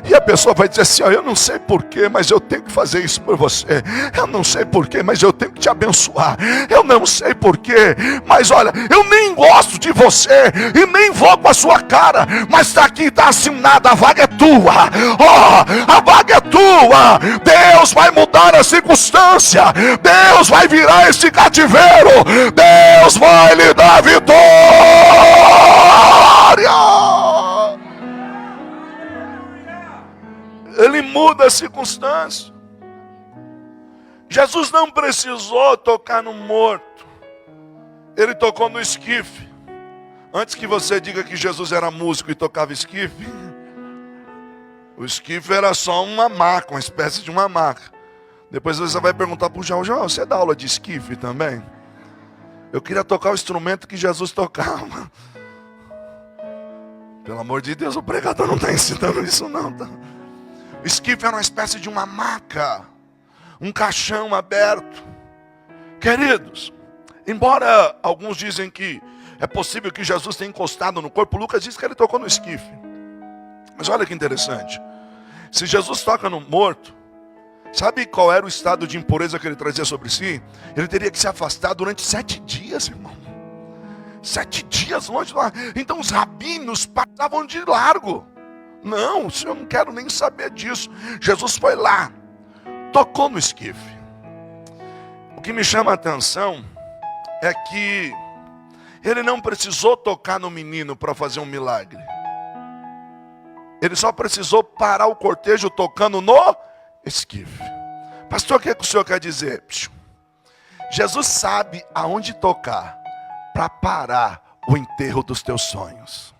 S1: E a pessoa vai dizer assim: eu não sei porquê, mas eu tenho que fazer isso por você. Eu não sei porquê, mas eu tenho que te abençoar. Eu não sei porquê, mas olha, eu nem gosto de você e nem vou com a sua cara, mas está aqui, está assinado, a vaga é tua. Oh, a vaga é tua. Deus vai mudar a circunstância. Deus vai virar esse cativeiro. Deus vai lhe dar vitória. Ele muda a circunstância. Jesus não precisou tocar no morto. Ele tocou no esquife. Antes que você diga que Jesus era músico e tocava esquife, o esquife era só uma maca, uma espécie de uma maca. Depois você vai perguntar para o João: você dá aula de esquife também? Eu queria tocar o instrumento que Jesus tocava. Pelo amor de Deus, o pregador não está ensinando isso não, tá? O esquife era uma espécie de uma maca, um caixão aberto. Queridos, embora alguns dizem que é possível que Jesus tenha encostado no corpo, Lucas diz que ele tocou no esquife. Mas olha que interessante, se Jesus toca no morto, sabe qual era o estado de impureza que ele trazia sobre si? Ele teria que se afastar durante 7 dias, irmão. 7 dias longe lá. Então os rabinos passavam de largo. Não, eu não quero nem saber disso. Jesus foi lá, tocou no esquife. O que me chama a atenção é que ele não precisou tocar no menino para fazer um milagre. Ele só precisou parar o cortejo tocando no esquife. Pastor, o que o senhor quer dizer? Jesus sabe aonde tocar para parar o enterro dos teus sonhos.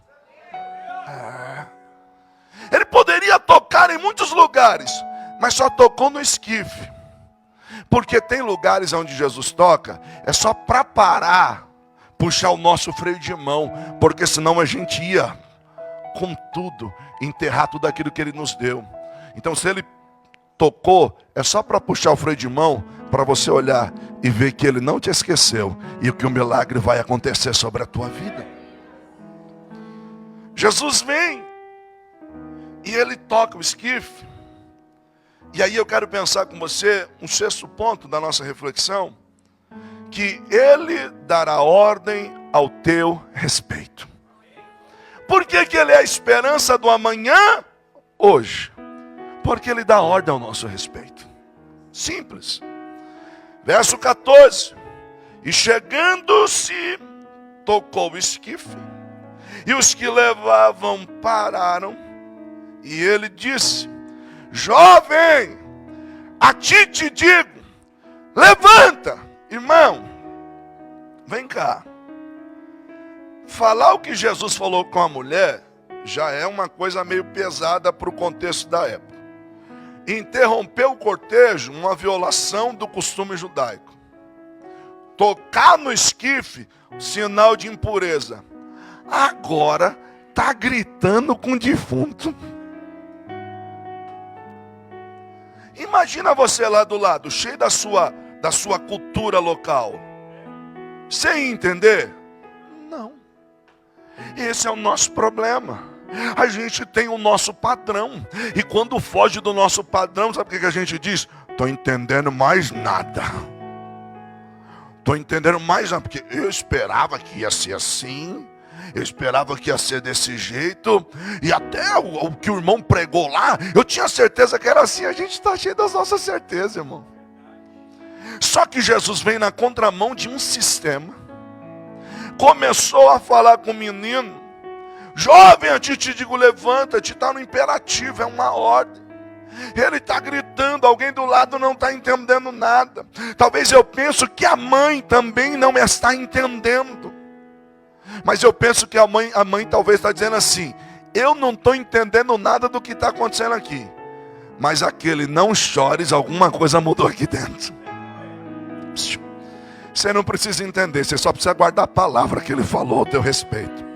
S1: Ele poderia tocar em muitos lugares, mas só tocou no esquife. Porque tem lugares onde Jesus toca, é só para parar, puxar o nosso freio de mão, porque senão a gente ia com tudo, enterrar tudo aquilo que ele nos deu. Então se ele tocou, é só para puxar o freio de mão, para você olhar e ver que ele não te esqueceu, e que o milagre vai acontecer sobre a tua vida. Jesus vem e ele toca o esquife. E aí eu quero pensar com você um 6º ponto da nossa reflexão, que ele dará ordem ao teu respeito. Por que que ele é a esperança do amanhã hoje? Porque ele dá ordem ao nosso respeito. Simples. Verso 14. E chegando-se, tocou o esquife, e os que levavam pararam, e ele disse: jovem, a ti te digo, levanta. Irmão, vem cá. Falar o que Jesus falou com a mulher já é uma coisa meio pesada para o contexto da época. Interromper o cortejo, uma violação do costume judaico. Tocar no esquife, sinal de impureza. Agora está gritando com o defunto. Imagina você lá do lado, cheio da sua cultura local. Sem entender? Não. Esse é o nosso problema. A gente tem o nosso padrão. E quando foge do nosso padrão, sabe o que a gente diz? Estou entendendo mais nada. Estou entendendo mais nada. Porque eu esperava que ia ser assim. Eu esperava que ia ser desse jeito. E até o que o irmão pregou lá, eu tinha certeza que era assim. A gente está cheio das nossas certezas, irmão. Só que Jesus vem na contramão de um sistema. Começou a falar com o menino. Jovem, eu te digo, levanta-te. Está no imperativo, é uma ordem. Ele está gritando, alguém do lado não está entendendo nada. Talvez eu penso que a mãe também não está entendendo. Mas eu penso que a mãe talvez está dizendo assim: eu não estou entendendo nada do que está acontecendo aqui. Mas aquele não chores, alguma coisa mudou aqui dentro. Você não precisa entender, você só precisa guardar a palavra que ele falou ao teu respeito.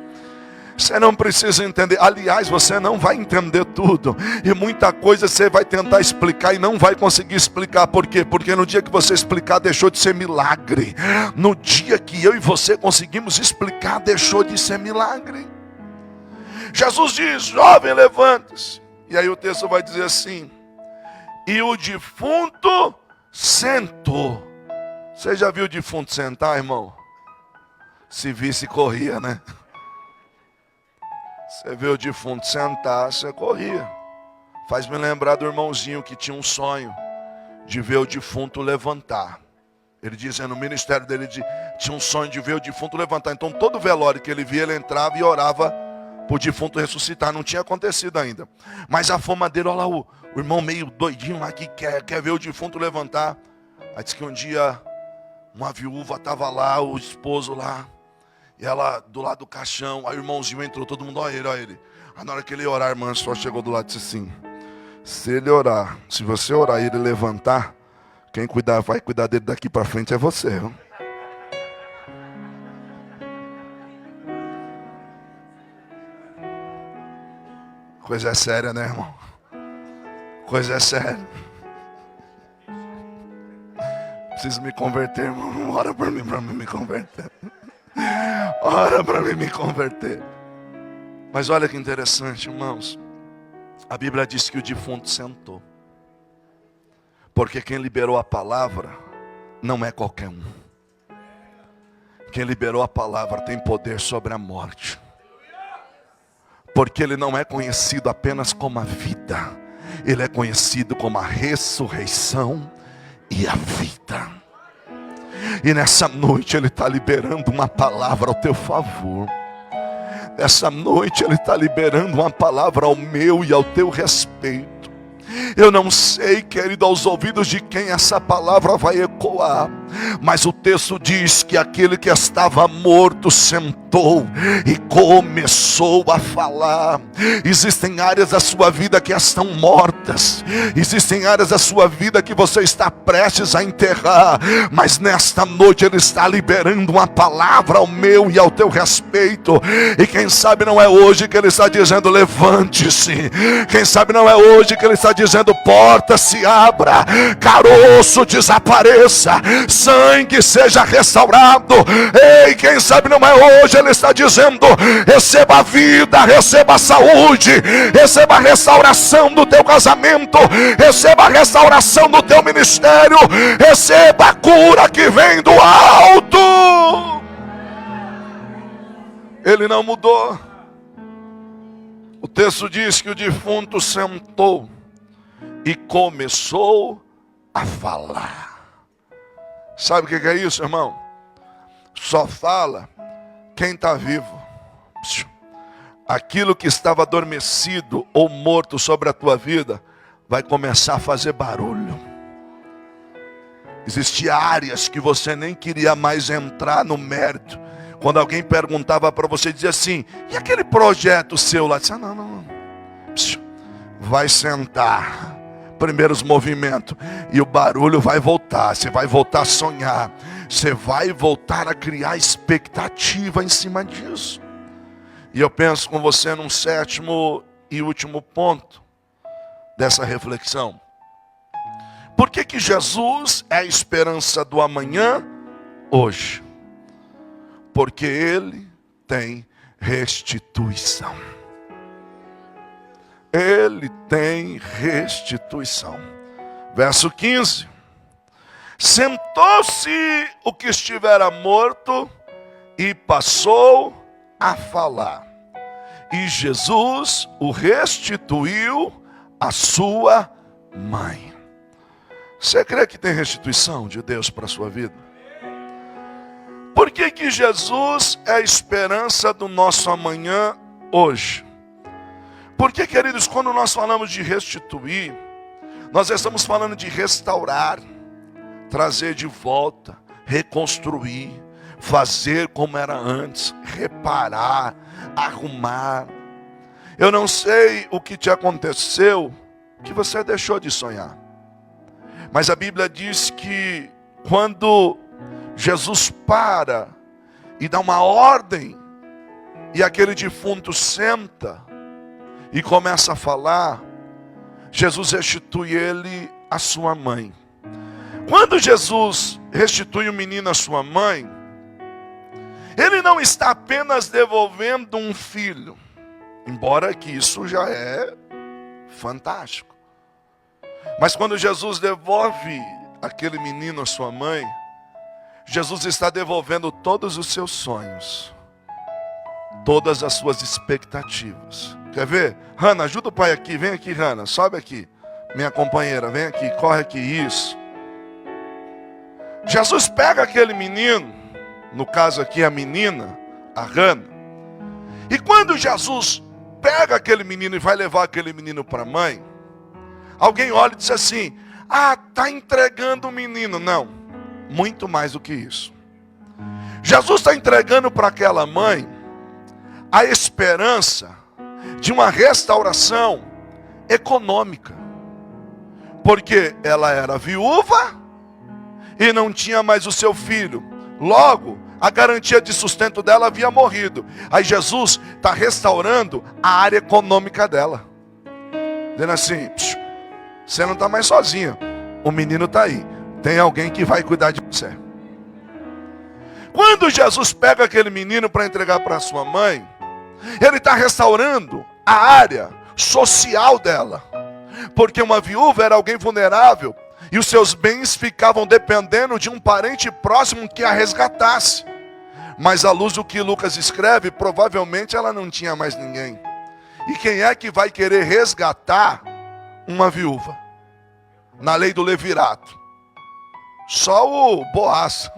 S1: Você não precisa entender, aliás, você não vai entender tudo. E muita coisa você vai tentar explicar e não vai conseguir explicar. Por quê? Porque no dia que você explicar, deixou de ser milagre. No dia que eu e você conseguimos explicar, deixou de ser milagre. Jesus diz: jovem, levante-se. E aí o texto vai dizer assim: e o defunto sentou. Você já viu o defunto sentar, irmão? Se visse, corria, né? Você vê o defunto sentar, você corria. Faz me lembrar do irmãozinho que tinha um sonho de ver o defunto levantar. Ele dizia no ministério dele, tinha um sonho de ver o defunto levantar. Então todo velório que ele via, ele entrava e orava para o defunto ressuscitar. Não tinha acontecido ainda. Mas a fama dele, olha lá, o irmão meio doidinho lá que quer ver o defunto levantar. Aí disse que um dia uma viúva estava lá, o esposo lá. E ela do lado do caixão, aí o irmãozinho entrou, todo mundo, olha ele. Aí na hora que ele ia orar, a irmã só chegou do lado e disse assim: se ele orar, se você orar e ele levantar, quem vai cuidar dele daqui para frente é você. Viu? Coisa é séria, né, irmão? Coisa é séria. Preciso me converter, irmão. Ora para mim me converter. Ora para mim me converter. Mas olha que interessante, irmãos. A Bíblia diz que o defunto sentou. Porque quem liberou a palavra não é qualquer um. Quem liberou a palavra tem poder sobre a morte. Porque ele não é conhecido apenas como a vida. Ele é conhecido como a ressurreição e a vida. E nessa noite ele está liberando uma palavra ao teu favor. Nessa noite ele está liberando uma palavra ao meu e ao teu respeito. Eu não sei, querido, aos ouvidos de quem essa palavra vai ecoar. Mas o texto diz que aquele que estava morto sentou e começou a falar. Existem áreas da sua vida que estão mortas. Existem áreas da sua vida que você está prestes a enterrar. Mas nesta noite ele está liberando uma palavra ao meu e ao teu respeito. E quem sabe não é hoje que ele está dizendo levante-se. Quem sabe não é hoje que ele está dizendo porta se abra, caroço desapareça, sangue seja restaurado. Ei, quem sabe não é hoje ele está dizendo receba a vida, receba a saúde, receba a restauração do teu casamento, receba a restauração do teu ministério, receba a cura que vem do alto. Ele não mudou. O texto diz que o defunto sentou e começou a falar. Sabe o que é isso, irmão? Só fala quem está vivo. Aquilo que estava adormecido ou morto sobre a tua vida vai começar a fazer barulho. Existiam áreas que você nem queria mais entrar no mérito. Quando alguém perguntava para você, dizia assim: e aquele projeto seu lá? Disse: não. Vai sentar. Primeiros movimentos. E o barulho vai voltar. Você vai voltar a sonhar. Você vai voltar a criar expectativa em cima disso. E eu penso com você num sétimo e último ponto dessa reflexão. Por que Jesus é a esperança do amanhã hoje? Porque Ele tem restituição. Ele tem restituição. Verso 15. Sentou-se o que estivera morto e passou a falar. E Jesus o restituiu à sua mãe. Você crê que tem restituição de Deus para a sua vida? Por que que Jesus é a esperança do nosso amanhã hoje? Porque, queridos, quando nós falamos de restituir, nós estamos falando de restaurar, trazer de volta, reconstruir, fazer como era antes, reparar, arrumar. Eu não sei o que te aconteceu, que você deixou de sonhar. Mas a Bíblia diz que quando Jesus para e dá uma ordem, e aquele defunto senta e começa a falar, Jesus restitui ele à sua mãe. Quando Jesus restitui o menino à sua mãe, ele não está apenas devolvendo um filho, embora que isso já é fantástico. Mas quando Jesus devolve aquele menino à sua mãe, Jesus está devolvendo todos os seus sonhos, todas as suas expectativas. Quer ver? Hannah, ajuda o pai aqui, vem aqui, Hannah, sobe aqui. Minha companheira, vem aqui, corre aqui, isso. Jesus pega aquele menino, no caso aqui a menina, a Hannah, e quando Jesus pega aquele menino e vai levar aquele menino para a mãe, alguém olha e diz assim: ah, está entregando o menino. Não, muito mais do que isso. Jesus está entregando para aquela mãe a esperança de uma restauração econômica, porque ela era viúva e não tinha mais o seu filho. Logo, a garantia de sustento dela havia morrido. Aí Jesus está restaurando a área econômica dela, dizendo assim: você não está mais sozinha, o menino está aí, tem alguém que vai cuidar de você. Quando Jesus pega aquele menino para entregar para sua mãe, ele está restaurando a área social dela, porque uma viúva era alguém vulnerável e os seus bens ficavam dependendo de um parente próximo que a resgatasse. Mas à luz do que Lucas escreve, provavelmente ela não tinha mais ninguém. E quem é que vai querer resgatar uma viúva? Na lei do levirato, só o Boaz,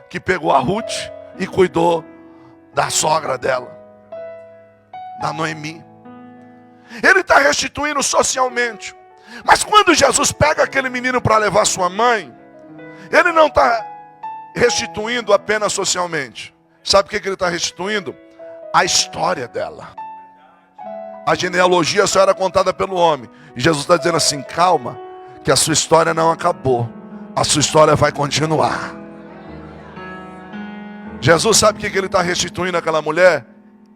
S1: que pegou a Ruth e cuidou da sogra dela, da Noemi. Ele está restituindo socialmente. Mas quando Jesus pega aquele menino para levar sua mãe, ele não está restituindo apenas socialmente. Sabe o que ele está restituindo? A história dela. A genealogia só era contada pelo homem. E Jesus está dizendo assim: calma, que a sua história não acabou. A sua história vai continuar. Jesus sabe o que ele está restituindo àquela mulher?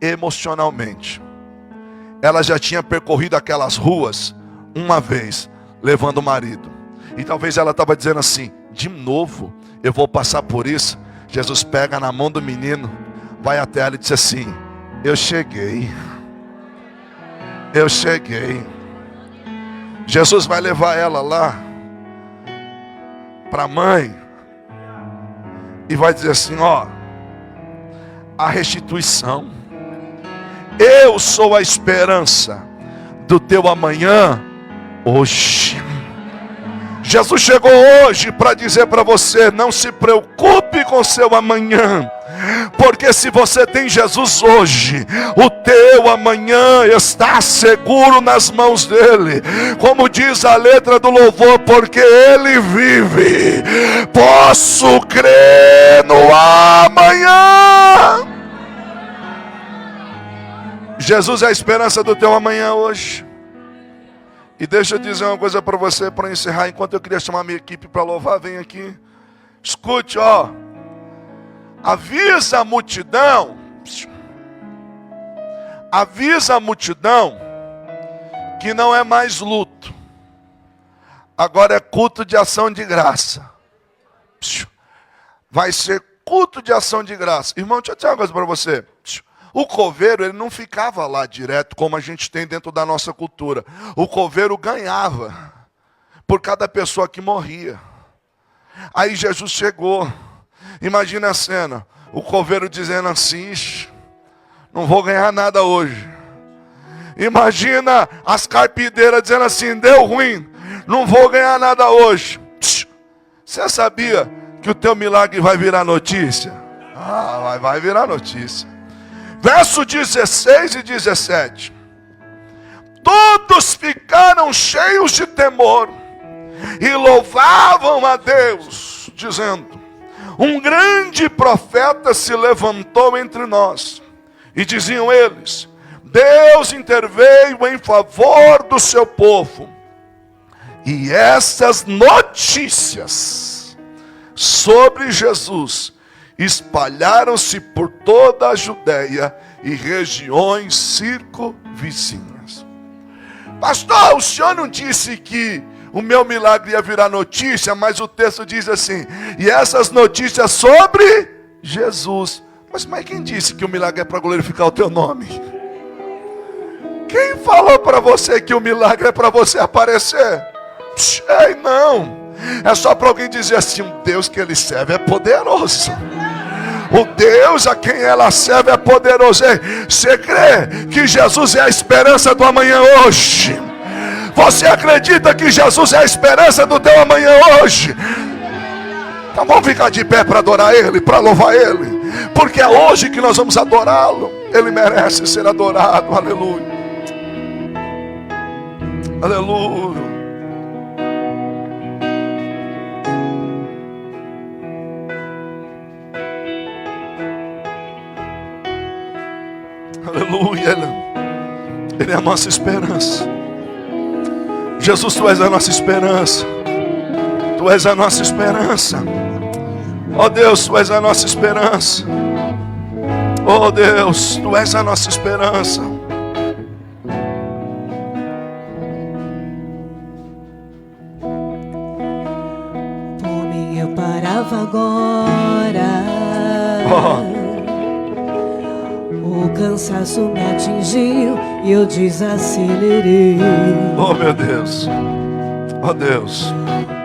S1: Emocionalmente. Ela já tinha percorrido aquelas ruas uma vez, levando o marido. E talvez ela estava dizendo assim: de novo, eu vou passar por isso. Jesus pega na mão do menino, vai até ela e diz assim: eu cheguei. Eu cheguei. Jesus vai levar ela lá para a mãe e vai dizer assim: ó, a restituição. Eu sou a esperança do teu amanhã hoje. Jesus chegou hoje para dizer para você: não se preocupe com seu amanhã, porque se você tem Jesus hoje, o teu amanhã está seguro nas mãos dele. Como diz a letra do louvor: porque ele vive, posso crer no amanhã. Jesus é a esperança do teu amanhã hoje. E deixa eu dizer uma coisa para você, para encerrar, enquanto eu queria chamar minha equipe para louvar, vem aqui. Escute, ó. Avisa a multidão. Avisa a multidão que não é mais luto. Agora é culto de ação de graça. Vai ser culto de ação de graça. Irmão, deixa eu dizer uma coisa para você. O coveiro, ele não ficava lá direto, como a gente tem dentro da nossa cultura. O coveiro ganhava por cada pessoa que morria. Aí Jesus chegou. Imagina a cena. O coveiro dizendo assim: não vou ganhar nada hoje. Imagina as carpideiras dizendo assim: deu ruim, não vou ganhar nada hoje. Você sabia que o teu milagre vai virar notícia? Vai virar notícia. Verso 16 e 17. Todos ficaram cheios de temor e louvavam a Deus, dizendo: um grande profeta se levantou entre nós. E diziam eles: Deus interveio em favor do seu povo. E essas notícias sobre Jesus espalharam-se por toda a Judéia e regiões circunvizinhas. Pastor, o senhor não disse que o meu milagre ia virar notícia, mas o texto diz assim: e essas notícias sobre Jesus. Mas quem disse que o milagre é para glorificar o teu nome? Quem falou para você que o milagre é para você aparecer? Não. É só para alguém dizer assim: o Deus que ele serve é poderoso. O Deus a quem ela serve é poderoso. Você crê que Jesus é a esperança do amanhã hoje? Você acredita que Jesus é a esperança do teu amanhã hoje? Então vamos ficar de pé para adorar Ele, para louvar Ele. Porque é hoje que nós vamos adorá-lo. Ele merece ser adorado. Aleluia. Aleluia. Aleluia. Ele é a nossa esperança. Jesus, Tu és a nossa esperança. Tu és a nossa esperança. Ó Deus, Tu és a nossa esperança. Ó Deus, Tu és a nossa esperança.
S2: Por mim eu parava agora. O cansaço me atingiu e eu desacelerei.
S1: Oh meu Deus. Oh Deus.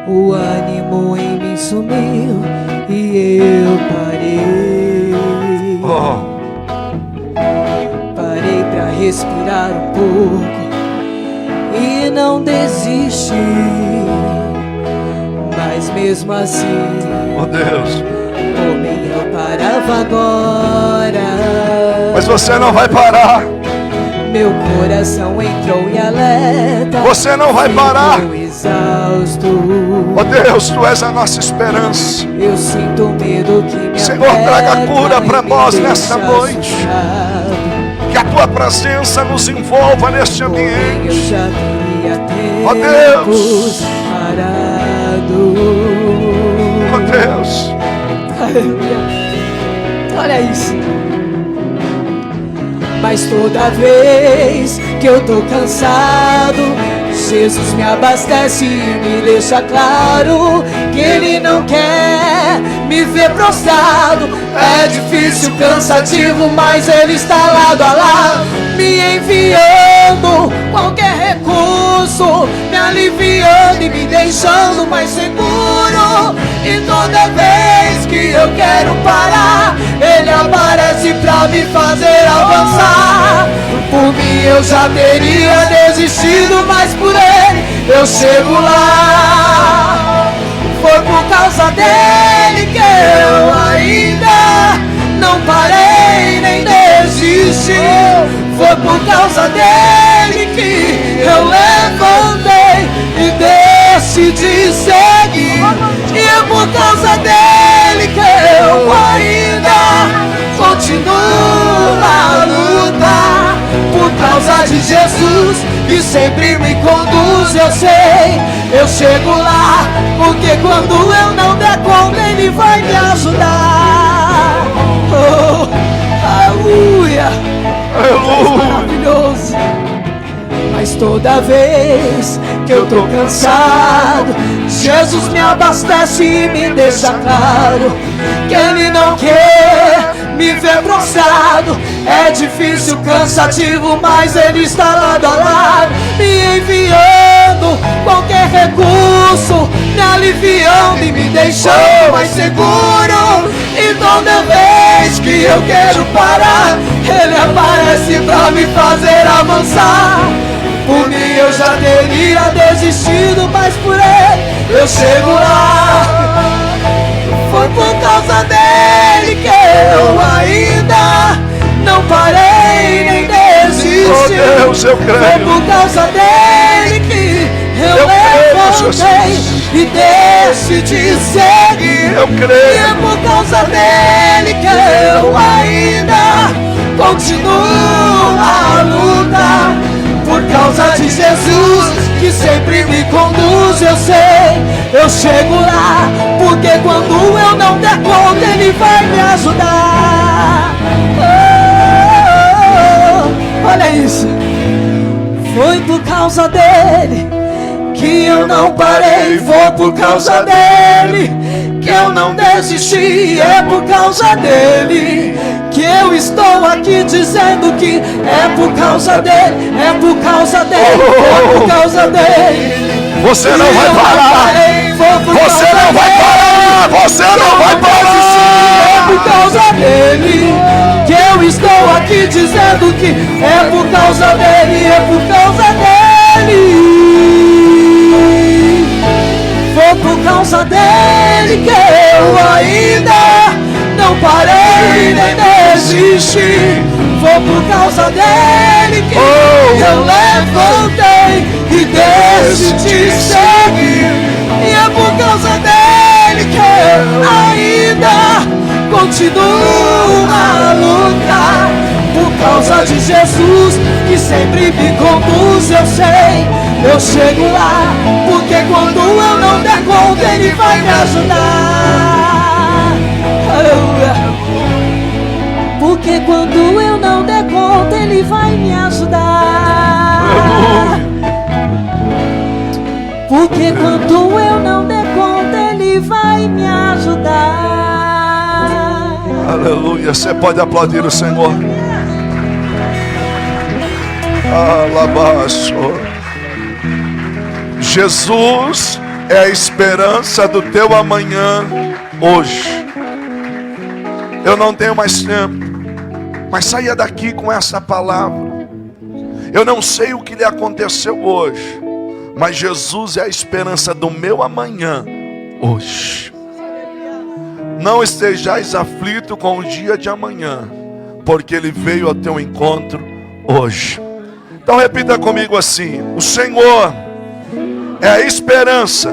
S2: O ânimo em mim sumiu e eu parei. Parei pra respirar um pouco e não desisti. Mas mesmo assim,
S1: oh Deus,
S2: por mim eu parava agora.
S1: Mas você não vai parar.
S2: Meu coração entrou em alerta.
S1: Você não vai parar.
S2: Exausto.
S1: Oh Deus, Tu és a nossa esperança.
S2: Eu sinto medo que me
S1: Senhor, traga cura para nós nesta noite.
S2: Assustado.
S1: Que a Tua presença nos envolva neste ambiente.
S2: Eu já teria tempo
S1: Oh Deus.
S2: parado.
S1: Oh Deus.
S2: Aleluia. Olha isso. Mas toda vez que eu tô cansado, Jesus me abastece e me deixa claro que Ele não quer me ver prostrado. É difícil, cansativo, mas Ele está lado a lado, me enviando qualquer recurso, me aliviando e me deixando mais seguro. E toda vez que eu quero parar, Ele aparece pra me fazer avançar. Por mim eu já teria desistido, mas por Ele eu chego lá. Foi por causa dele que eu ainda não parei nem desisti. Foi por causa dele que eu levantei e decidi seguir. E é por causa dele que eu ainda continuo a lutar. Por causa de Jesus que sempre me conduz, eu sei, eu chego lá. Porque quando eu não der conta, Ele vai me ajudar. Oh, aleluia.
S1: Aleluia.
S2: Maravilhoso. Mas toda vez que eu tô cansado, Jesus me abastece e me deixa claro que Ele não quer me ver prostrado. É difícil, cansativo, mas Ele está lado a lado, me enviando qualquer recurso, me aliviando e me deixando mais seguro. E toda vez que eu quero parar, Ele aparece pra me fazer avançar. Por mim eu já teria desistido, mas por Ele eu chego lá. Foi por causa dele que eu ainda não parei nem desisti.
S1: Oh Deus, eu creio.
S2: Foi por causa dele que eu levantei e decidi seguir.
S1: Eu creio.
S2: E é por causa dele que eu ainda continuo a lutar. Por causa de Jesus que sempre me conduz, eu sei, eu chego lá. Porque quando eu não der conta, Ele vai me ajudar. Olha isso. Foi por causa dele que eu não parei. Foi por causa dele que eu não desisti. É por causa dele que eu estou aqui dizendo que é por causa dele, é por causa dele, é por causa dele.
S1: Você não vai parar. Você não vai parar. Você não vai parar.
S2: É por causa dele que eu estou aqui dizendo que é por causa dele, é por causa dele. Foi por causa dele que eu ainda não parei nem desisti. Foi por causa dele que eu levantei e decidi seguir. E é por causa dele que eu ainda continuo a lutar. Por causa de Jesus que sempre me conduz, eu sei, eu chego lá. Porque quando eu não der conta, Ele vai me ajudar. Aleluia. Porque quando eu não der conta, Ele vai me ajudar. Porque quando eu não der conta, Ele vai me ajudar.
S1: Aleluia. Você pode aplaudir o Senhor. Alabaço. Jesus é a esperança do teu amanhã hoje. Eu não tenho mais tempo, mas saia daqui com essa palavra. Eu não sei o que lhe aconteceu hoje, mas Jesus é a esperança do meu amanhã hoje. Não estejais aflito com o dia de amanhã, porque Ele veio ao teu encontro hoje. Então repita comigo assim: o Senhor é a esperança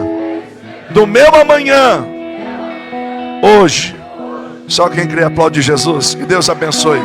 S1: do meu amanhã hoje. Só quem crê aplaude Jesus. Que Deus abençoe.